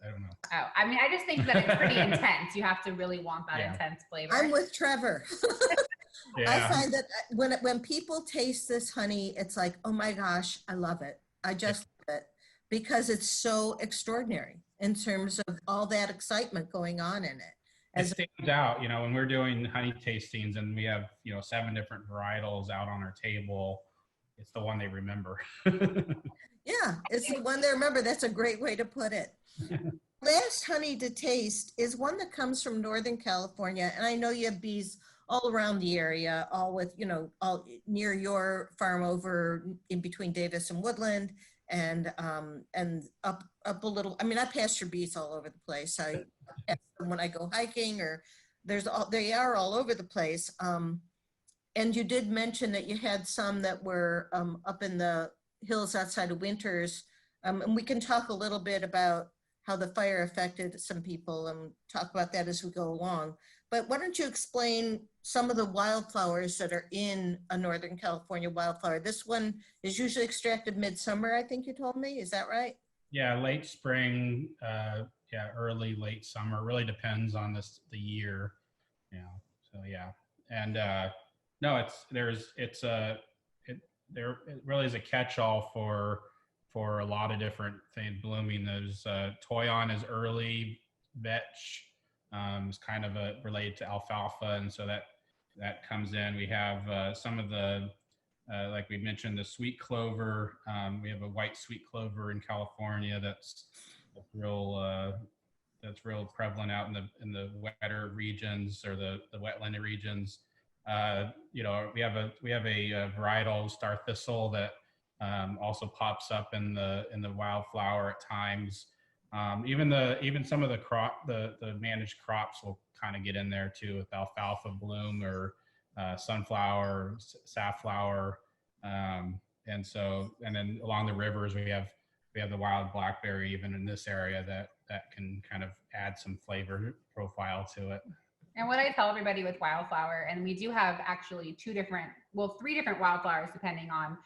I don't know. Oh, I just think that it's pretty intense. You have to really want that intense flavor. I'm with Trevor. Yeah. I find that when people taste this honey, it's like, oh my gosh, I love it. I just love it, because it's so extraordinary in terms of all that excitement going on in it. It stands out, when we're doing honey tastings and we have, 7 different varietals out on our table, it's the one they remember. Yeah, it's the one they remember. That's a great way to put it. Last honey to taste is one that comes from Northern California. And I know you have bees all around the area, all with, you know, all near your farm over in between Davis and Woodland, and up a little. I mean, I pasture beets all over the place. I when I go hiking, or they are all over the place. And you did mention that you had some that were up in the hills outside of Winters. And we can talk a little bit about how the fire affected some people and talk about that as we go along. But why don't you explain some of the wildflowers that are in a Northern California wildflower? This one is usually extracted midsummer, I think you told me. Is that right? Yeah, late spring, yeah, early, late summer. Really depends on the year. Yeah, so yeah. And no, it really is a catch-all for a lot of different things blooming. There's Toyon is early, vetch is kind of related to alfalfa, and so that comes in. We have some of the like we mentioned, the sweet clover. We have a white sweet clover in California that's real prevalent out in the wetter regions, or the wetland regions. You know, we have a varietal star thistle that also pops up in the wildflower at times. Even some of the managed crops will kind of get in there too, with alfalfa bloom, or sunflower, safflower, and then along the rivers we have the wild blackberry even in this area that can kind of add some flavor profile to it. And what I tell everybody with wildflower, and we do have actually three different wildflowers depending on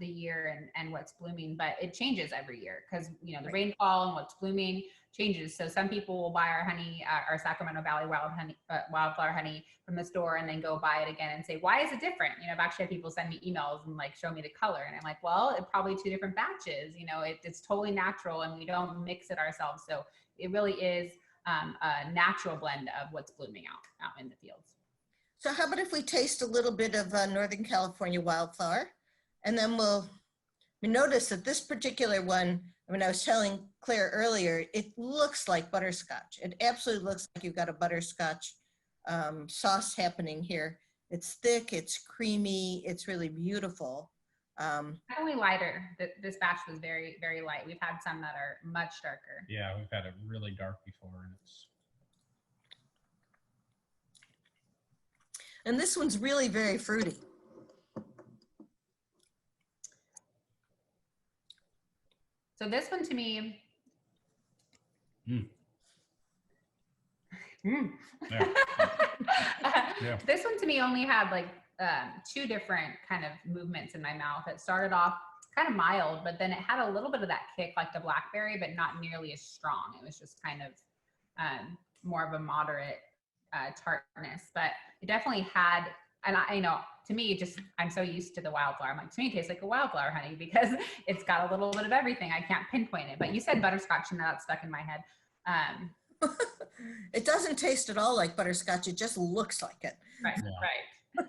the year and what's blooming, but it changes every year because, you know, the rainfall and what's blooming changes. So some people will buy our honey, our Sacramento Valley wildflower honey from the store, and then go buy it again and say, why is it different? You know, I've actually had people send me emails and like show me the color, and I'm like, well, it's probably two different batches. You know, it's totally natural, and we don't mix it ourselves. So it really is a natural blend of what's blooming out in the fields. So how about if we taste a little bit of Northern California wildflower, and then we notice that this particular one, I mean, I was telling Claire earlier, it looks like butterscotch. It absolutely looks like you've got a butterscotch sauce happening here. It's thick, it's creamy, it's really beautiful. Definitely lighter. This batch was very, very light. We've had some that are much darker. Yeah, we've had it really dark before, and this one's really very fruity. So this one to me, Yeah. Yeah. This one to me only had like two different kind of movements in my mouth. It started off kind of mild, but then it had a little bit of that kick like the blackberry, but not nearly as strong. It was just kind of more of a moderate tartness, but it definitely had, and I know, to me, I'm so used to the wildflower. I'm like, to me, it tastes like a wildflower honey because it's got a little bit of everything. I can't pinpoint it, but you said butterscotch and that stuck in my head. It doesn't taste at all like butterscotch. It just looks like it. Right, Yeah. right.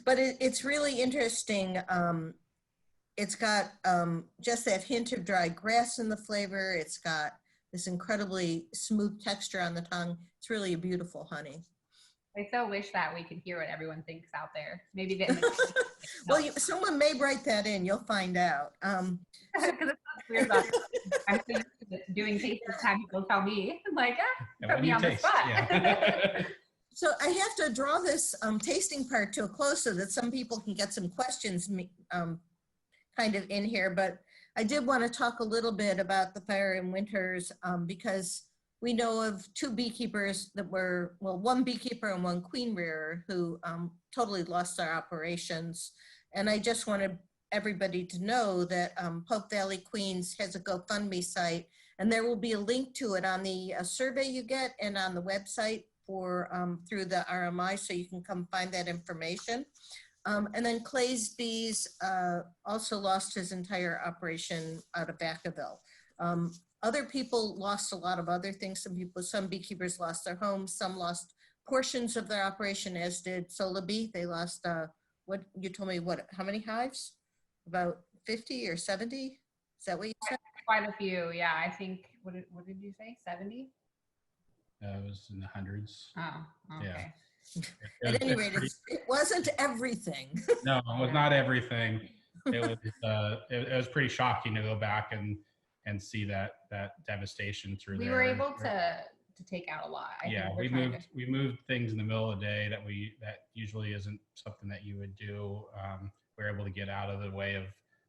But it's really interesting. It's got just that hint of dry grass in the flavor. It's got this incredibly smooth texture on the tongue. It's really a beautiful honey. I so wish that we could hear what everyone thinks out there. Maybe Well, someone may write that in. You'll find out. because it's not weird about I'm so used to doing tasting time. People tell me, I'm like, put me on the spot. Yeah. So I have to draw this tasting part to a close so that some people can get some questions kind of in here. But I did want to talk a little bit about the fire in Winters because we know of two beekeepers that were, well, one beekeeper and one queen rearer who totally lost their operations. And I just wanted everybody to know that Pope Valley Queens has a GoFundMe site, and there will be a link to it on the survey you get and on the website for through the RMI, so you can come find that information. And then Clay's Bees also lost his entire operation out of Vacaville. Other people lost a lot of other things. Some beekeepers lost their homes, some lost portions of their operation, as did Solabee. They lost, what you told me, how many hives? About 50 or 70? Is that what you said? Quite a few, yeah. I think, what did you say, 70? It was in the hundreds. Oh, okay. Yeah. At any rate, it wasn't everything. No, it was not everything. It was pretty shocking to go back and see that devastation through there. We were able to take out a lot. I Yeah, think we moved things in the middle of the day that usually isn't something that you would do. We were able to get out of the way of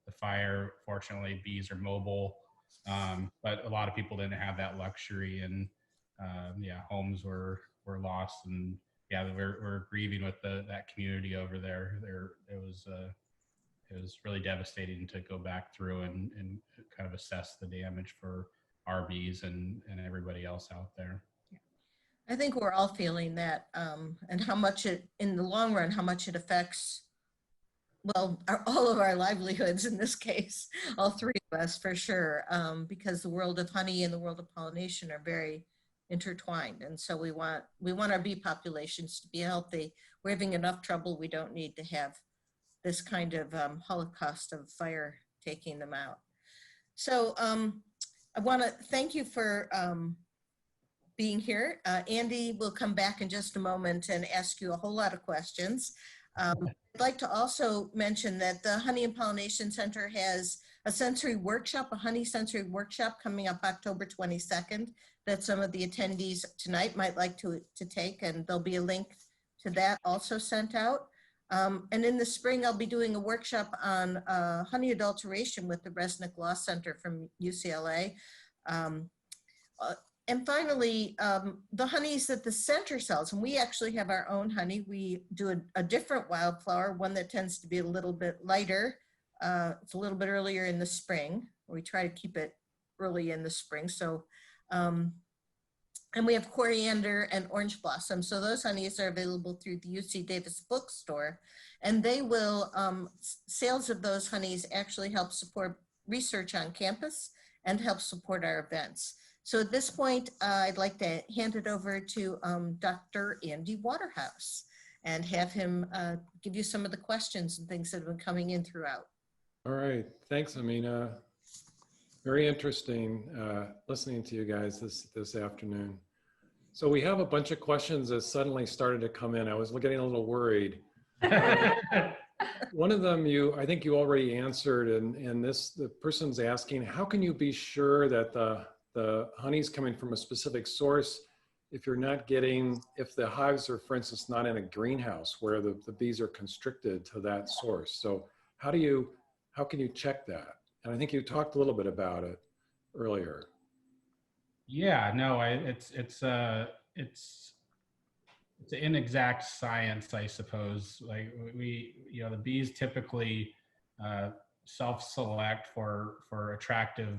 the fire. Fortunately, bees are mobile, but a lot of people didn't have that luxury, and homes were lost, and we're grieving with that community over there. It was really devastating to go back through and kind of assess the damage for our bees and everybody else out there. I think we're all feeling that, and how much in the long run, how much it affects, well, all of our livelihoods in this case, all three of us for sure, because the world of honey and the world of pollination are very intertwined. And so we want our bee populations to be healthy. We're having enough trouble. We don't need to have this kind of holocaust of fire taking them out. So I want to thank you for being here. Andy will come back in just a moment and ask you a whole lot of questions. I'd like to also mention that the Honey and Pollination Center has a sensory workshop, a honey sensory workshop coming up October 22nd that some of the attendees tonight might like to take, and there'll be a link to that also sent out. And in the spring, I'll be doing a workshop on honey adulteration with the Resnick Law Center from UCLA. And finally, the honeys that the center sells, and we actually have our own honey. We do a different wildflower, one that tends to be a little bit lighter. It's a little bit earlier in the spring. We try to keep it early in the spring. So, and we have coriander and orange blossom. So those honeys are available through the UC Davis bookstore, and they will, sales of those honeys actually help support research on campus and help support our events. So at this point, I'd like to hand it over to Dr. Andy Waterhouse and have him give you some of the questions and things that have been coming in throughout. All right, thanks, Amina. Very interesting listening to you guys this afternoon. So we have a bunch of questions that suddenly started to come in. I was getting a little worried. One of them I think you already answered, and the person's asking, how can you be sure that the honey's coming from a specific source if the hives are, for instance, not in a greenhouse where the bees are constricted to that source? So how can you check that? And I think you talked a little bit about it earlier. Yeah, no, it's an inexact science, I suppose. Like the bees typically self-select for attractive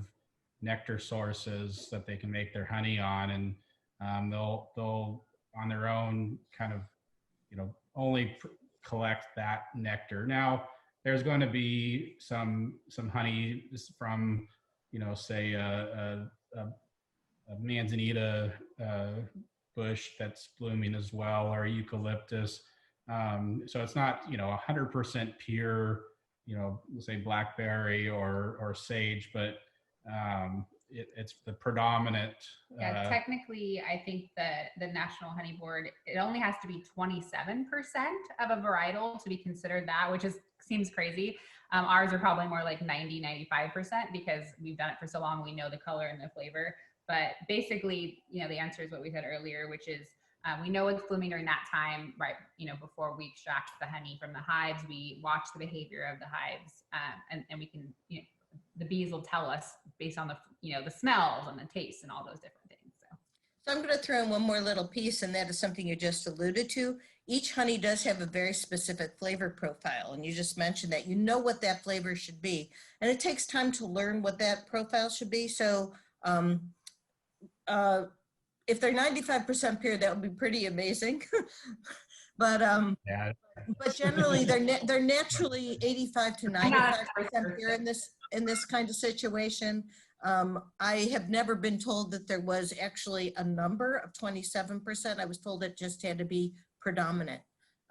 nectar sources that they can make their honey on, and they'll on their own kind of only collect that nectar. Now there's going to be some honey from say a manzanita bush that's blooming as well, or eucalyptus. So it's not 100% pure let's say blackberry or sage, but it's the predominant. Technically, I think that the National Honey Board, it only has to be 27% of a varietal to be considered that, which seems crazy. Ours are probably more like 90-95% because we've done it for so long. We know the color and the flavor. But basically, the answer is what we said earlier, which is we know it's blooming during that time, right? Before we extract the honey from the hives, we watch the behavior of the hives, and we can, the bees will tell us based on the smells and the tastes and all those different things. So I'm going to throw in one more little piece, and that is something you just alluded to. Each honey does have a very specific flavor profile, and you just mentioned that. What that flavor should be, and it takes time to learn what that profile should be. So if they're 95% pure, that would be pretty amazing. But generally they're naturally 85 to 95% pure in this kind of situation. I have never been told that there was actually a number of 27%. I was told it just had to be predominant.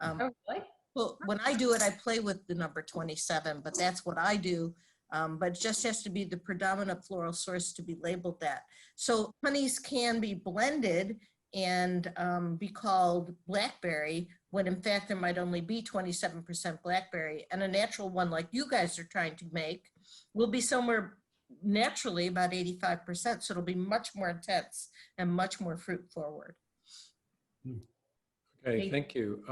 Oh, really? Well, when I do it, I play with the number 27, but that's what I do. But it just has to be the predominant floral source to be labeled that. So honeys can be blended and be called Blackberry, when in fact there might only be 27% Blackberry, and a natural one like you guys are trying to make will be somewhere naturally about 85%. So it'll be much more intense and much more fruit forward. Okay, thank you.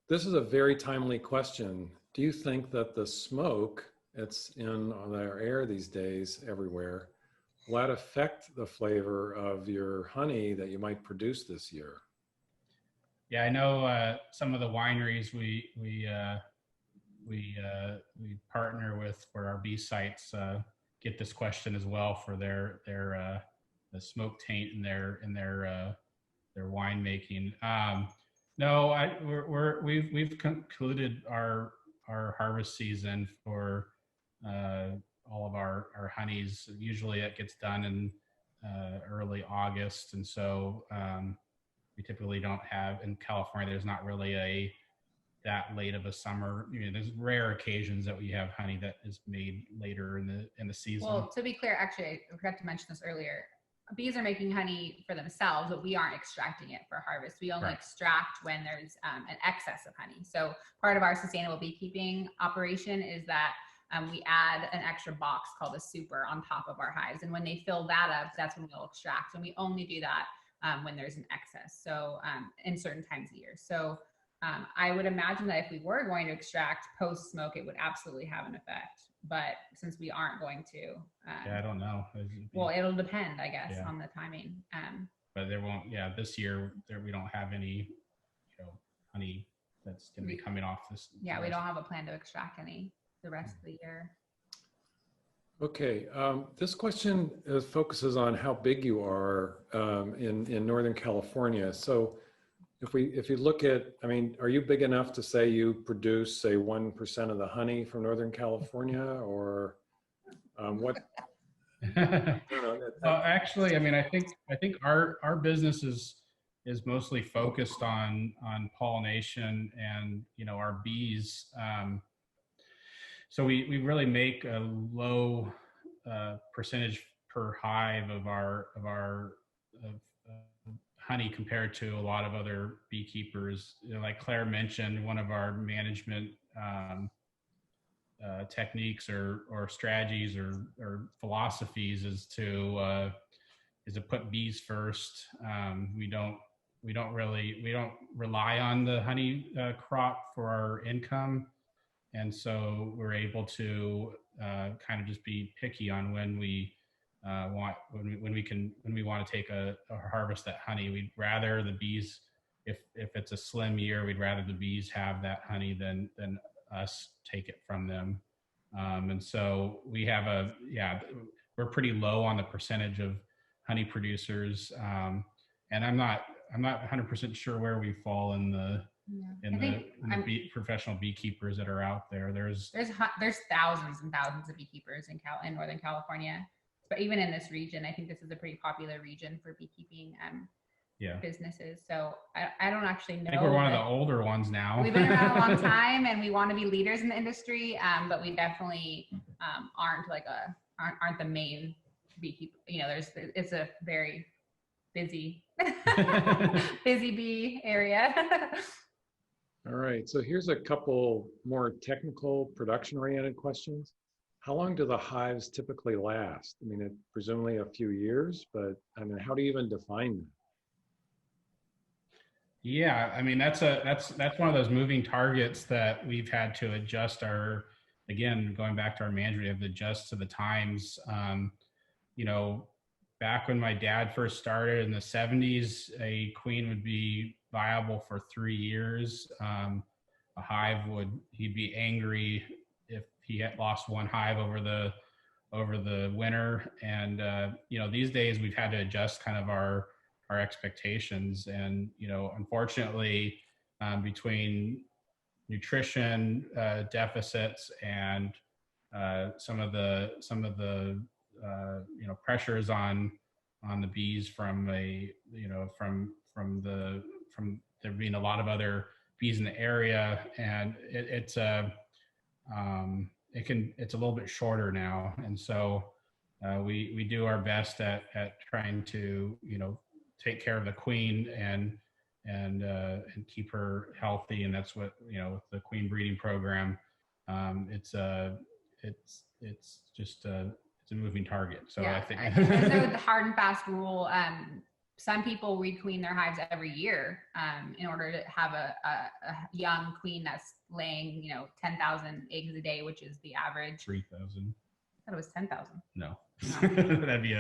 This is a very timely question. Do you think that the smoke that's in our air these days everywhere, will that affect the flavor of your honey that you might produce this year? Yeah, I know some of the wineries we partner with for our bee sites get this question as well for their the smoke taint in their winemaking. No, we've concluded our harvest season for all of our honeys. Usually it gets done in early August, and so we typically don't have, in California, there's not really that late of a summer. You know, there's rare occasions that we have honey that is made later in the season. Well, to be clear, actually, I forgot to mention this earlier. Bees are making honey for themselves, but we aren't extracting it for harvest. We only extract when there's an excess of honey. So part of our sustainable beekeeping operation is that we add an extra box called a super on top of our hives. And when they fill that up, that's when we'll extract. And we only do that when there's an excess. So in certain times of year. So I would imagine that if we were going to extract post smoke, it would absolutely have an effect. But since we aren't going to, yeah, I don't know. Well, it'll depend, I guess, on the timing. But there won't. Yeah, this year we don't have any, honey that's going to be coming off this. Yeah, we don't have a plan to extract any the rest of the year. Okay, this question focuses on how big you are in Northern California. So if you look at, I mean, are you big enough to say you produce, say, 1% of the honey from Northern California, or what? Well, actually, I mean, I think our business is mostly focused on pollination and our bees. So we really make a low percentage per hive of our honey compared to a lot of other beekeepers. Like Claire mentioned, one of our management techniques or strategies or philosophies is to put bees first. We don't rely on the honey crop for our income, and so we're able to kind of just be picky on when we want to take a harvest that honey. We'd rather the bees, if it's a slim year, we'd rather the bees have that honey than us take it from them. And so we have we're pretty low on the percentage of honey producers. And I'm not 100% sure where we fall in the professional beekeepers that are out there. There's thousands and thousands of beekeepers in Northern California, but even in this region, I think this is a pretty popular region for beekeeping businesses. So I don't actually know. I think we're one of the older ones now. We've been around a long time, and we want to be leaders in the industry, but we definitely aren't the main beekeeper. It's a very busy bee area. All right, so here's a couple more technical production-oriented questions. How long do the hives typically last? I mean, presumably a few years, but I mean, how do you even define that? Yeah, I mean, that's one of those moving targets that we've had to adjust again, going back to our management, we have to adjust to the times. Back when my dad first started in the 70s, a queen would be viable for 3 years. A hive he'd be angry if he had lost one hive over the winter. And, these days we've had to adjust kind of our expectations. And, unfortunately, between nutrition deficits and some of the pressures on the bees from there being a lot of other bees in the area, and it's a little bit shorter now, and so we do our best at trying to take care of the queen and keep her healthy. And that's what, you know, with the queen breeding program, it's just it's a moving target. So yeah, I think there's no hard and fast rule. Some people requeen their hives every year in order to have a young queen that's laying, you know, 10,000 eggs a day, which is the average. 3,000. I thought it was 10,000. No, No. that'd be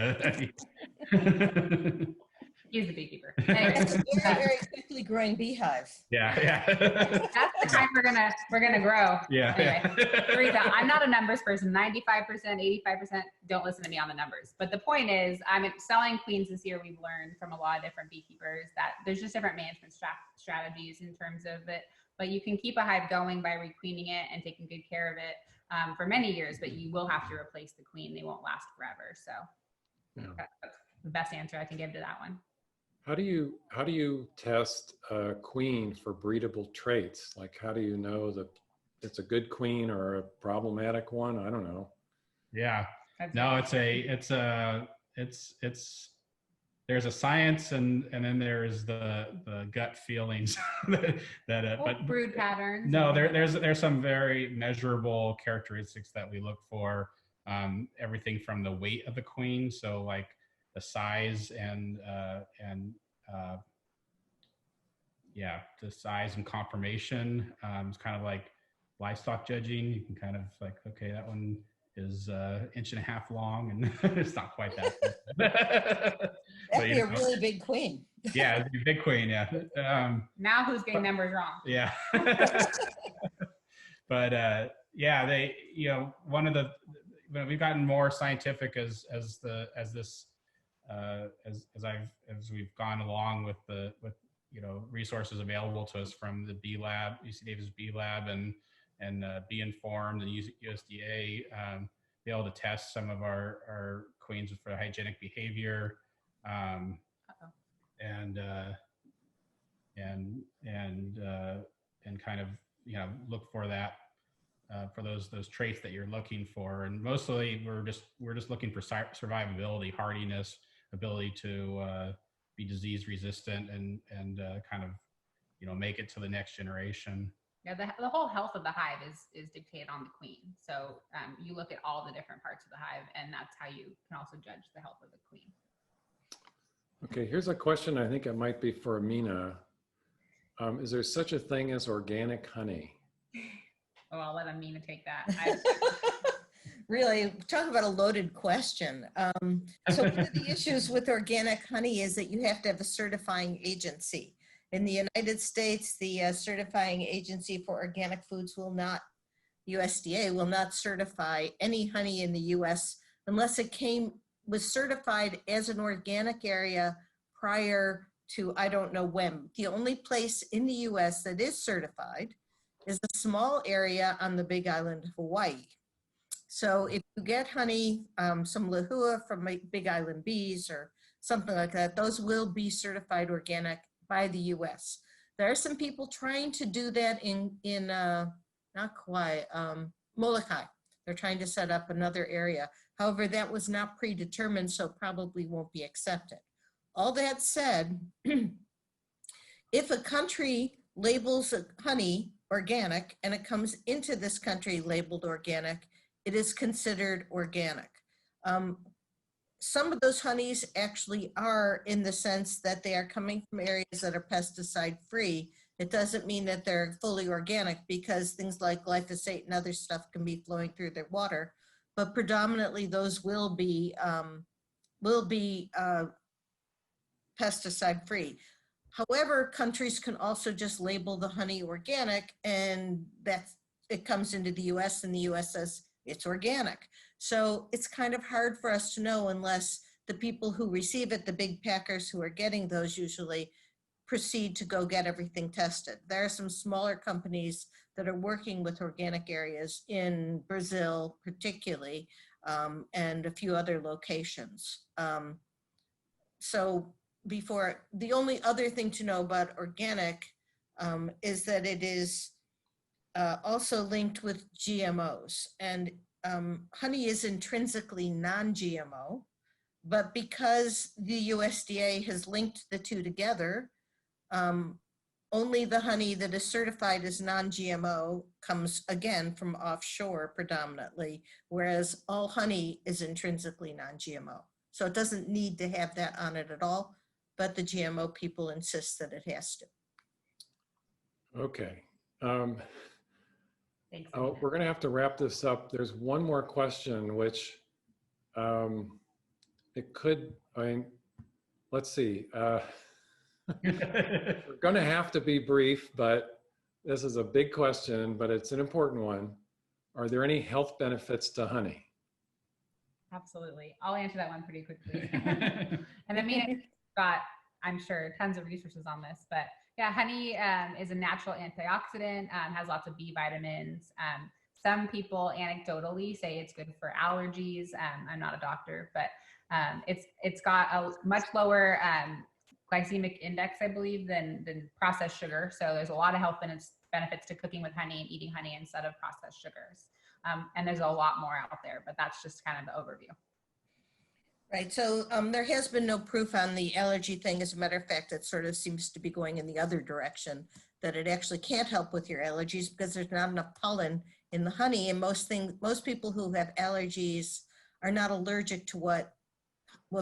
He's the beekeeper. That's a Anyway, very, very quickly growing beehive. yeah. that's the kind we're gonna grow. Yeah. Anyway, Teresa, I'm not a numbers person. 95%, 85%. Don't listen to me on the numbers. But the point is, I'm selling queens this year. We've learned from a lot of different beekeepers that there's just different management strategies in terms of it. But you can keep a hive going by requeening it and taking good care of it for many years. But you will have to replace the queen. They won't last forever. So that's the best answer I can give to that one. How do you test a queen for breedable traits? Like, how do you know that it's a good queen or a problematic one? I don't know. Yeah. No, there's a science and then there's the gut feelings but brood patterns. No, there's some very measurable characteristics that we look for. Everything from the weight of the queen, so like the size and the size and conformation. It's kind of like livestock judging. You can kind of like, okay, that one is 1.5 inches long, and it's not quite that. That'd be a really big queen. Yeah, it'd be a big queen. Yeah. Now who's getting numbers wrong? Yeah. But they, you know, we've gotten more scientific as we've gone along with you know, resources available to us from the Bee Lab, UC Davis Bee Lab, and Be Informed and USDA, be able to test some of our queens for hygienic behavior, and kind of, you know, look for that. For those traits that you're looking for, and mostly we're just looking for survivability, hardiness, ability to be disease resistant, and kind of, you know, make it to the next generation. Yeah, the whole health of the hive is dictated on the queen. So you look at all the different parts of the hive, and that's how you can also judge the health of the queen. Okay, here's a question. I think it might be for Amina. Is there such a thing as organic honey? Oh, I'll let Amina take that. Really, talk about a loaded question. So one of the issues with organic honey is that you have to have a certifying agency. In the United States, the certifying agency for organic foods USDA will not certify any honey in the US unless it was certified as an organic area prior to, I don't know when. The only place in the US that is certified is a small area on the Big Island of Hawaii. So if you get honey, some lahua from Big Island bees or something like that, those will be certified organic by the US. There are some people trying to do that in not Kauai, Molokai. They're trying to set up another area. However, that was not predetermined, so probably won't be accepted. All that said, if a country labels honey organic and it comes into this country labeled organic, it is considered organic. Some of those honeys actually are, in the sense that they are coming from areas that are pesticide free. It doesn't mean that they're fully organic, because things like glyphosate and other stuff can be flowing through their water, but predominantly those will be pesticide free. However, countries can also just label the honey organic, and it comes into the US and the US says it's organic. So it's kind of hard for us to know unless the people who receive it, the big packers who are getting those, usually proceed to go get everything tested. There are some smaller companies that are working with organic areas in Brazil, particularly, and a few other locations. So the only other thing to know about organic is that it is also linked with GMOs, and honey is intrinsically non-GMO. But because the USDA has linked the two together, only the honey that is certified as non-GMO comes again from offshore predominantly, whereas all honey is intrinsically non-GMO. So it doesn't need to have that on it at all, but the GMO people insist that it has to. Okay. Thanks. Oh, we're going to have to wrap this up. There's one more question, which it could, let's see. We're going to have to be brief, but this is a big question, but it's an important one. Are there any health benefits to honey? Absolutely. I'll answer that one pretty quickly. And I mean, it's got, I'm sure, tons of resources on this, but yeah, honey is a natural antioxidant, has lots of B vitamins. Some people anecdotally say it's good for allergies. I'm not a doctor, but it's got a much lower glycemic index, I believe, than processed sugar. So there's a lot of health benefits to cooking with honey and eating honey instead of processed sugars. And there's a lot more out there, but that's just kind of the overview. Right, so there has been no proof on the allergy thing. As a matter of fact, it sort of seems to be going in the other direction, that it actually can't help with your allergies because there's not enough pollen in the honey. And most people who have allergies are not allergic to what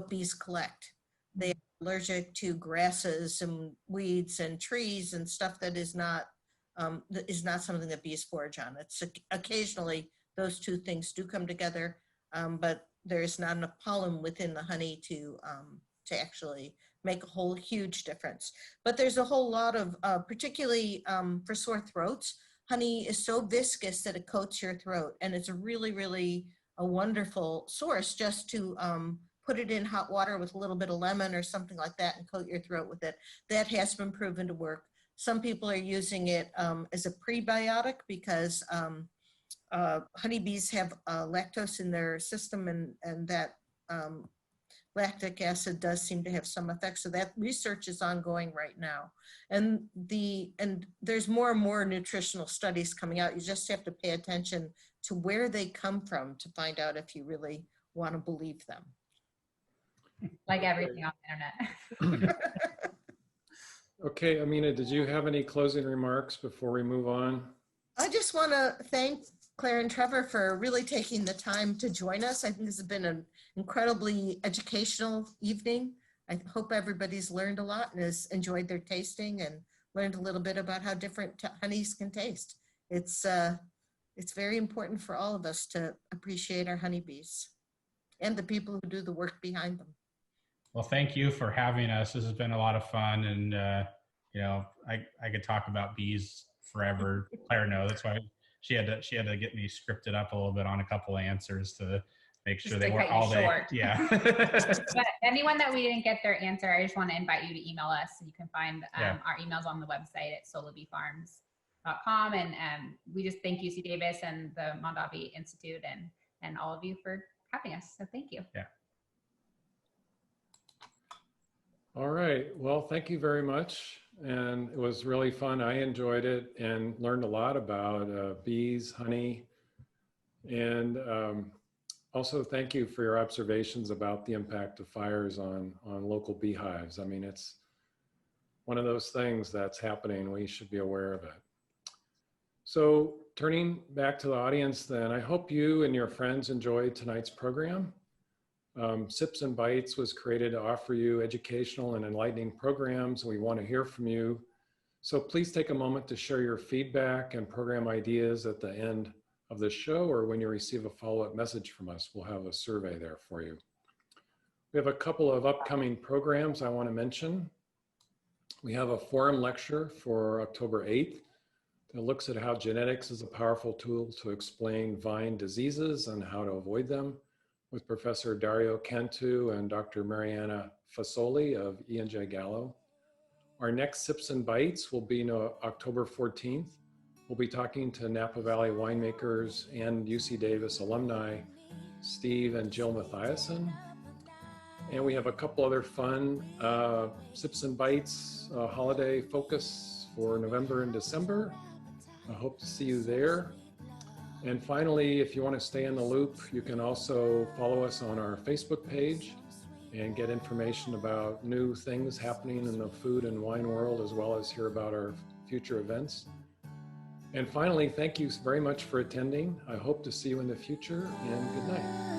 bees collect. They are allergic to grasses and weeds and trees and stuff that is not something that bees forage on. It's occasionally those two things do come together, but there's not enough pollen within the honey to actually make a whole huge difference. But there's a whole lot of, particularly for sore throats, honey is so viscous that it coats your throat, and it's a really, really a wonderful source just to put it in hot water with a little bit of lemon or something like that and coat your throat with it. That has been proven to work. Some people are using it as a prebiotic because honeybees have lactose in their system, and that lactic acid does seem to have some effect. So that research is ongoing right now. And there's more and more nutritional studies coming out. You just have to pay attention to where they come from to find out if you really want to believe them. Like everything on the internet. Okay, Amina, did you have any closing remarks before we move on? I just want to thank Claire and Trevor for really taking the time to join us. I think this has been an incredibly educational evening. I hope everybody's learned a lot and has enjoyed their tasting and learned a little bit about how different honeys can taste. It's very important for all of us to appreciate our honeybees and the people who do the work behind them. Well, thank you for having us. This has been a lot of fun, and I could talk about bees forever. Claire knows that's why she had to get me scripted up a little bit on a couple of answers to make sure they were all day. Short. Yeah. But anyone that we didn't get their answer, I just want to invite you to email us. You can find our emails on the website at solobeefarms.com. And we just thank UC Davis and the Mondavi Institute and all of you for having us. So thank you. Yeah. All right, well, thank you very much. And it was really fun. I enjoyed it and learned a lot about bees, honey. And also thank you for your observations about the impact of fires on local beehives. I mean, it's one of those things that's happening. We should be aware of it. So turning back to the audience then, I hope you and your friends enjoyed tonight's program. Sips and Bites was created to offer you educational and enlightening programs. We want to hear from you. So please take a moment to share your feedback and program ideas at the end of the show, or when you receive a follow-up message from us. We'll have a survey there for you. We have a couple of upcoming programs I want to mention. We have a forum lecture for October 8th that looks at how genetics is a powerful tool to explain vine diseases and how to avoid them, with Professor Dario Cantu and Dr. Mariana Fasoli of E&J Gallo. Our next Sips and Bites will be October 14th. We'll be talking to Napa Valley winemakers and UC Davis alumni, Steve and Jill Mathiasen. And we have a couple other fun Sips and Bites holiday focus for November and December. I hope to see you there. And finally, if you want to stay in the loop, you can also follow us on our Facebook page. and get information about new things happening in the food and wine world, as well as hear about our future events. And finally, thank you very much for attending. I hope to see you in the future, and good night.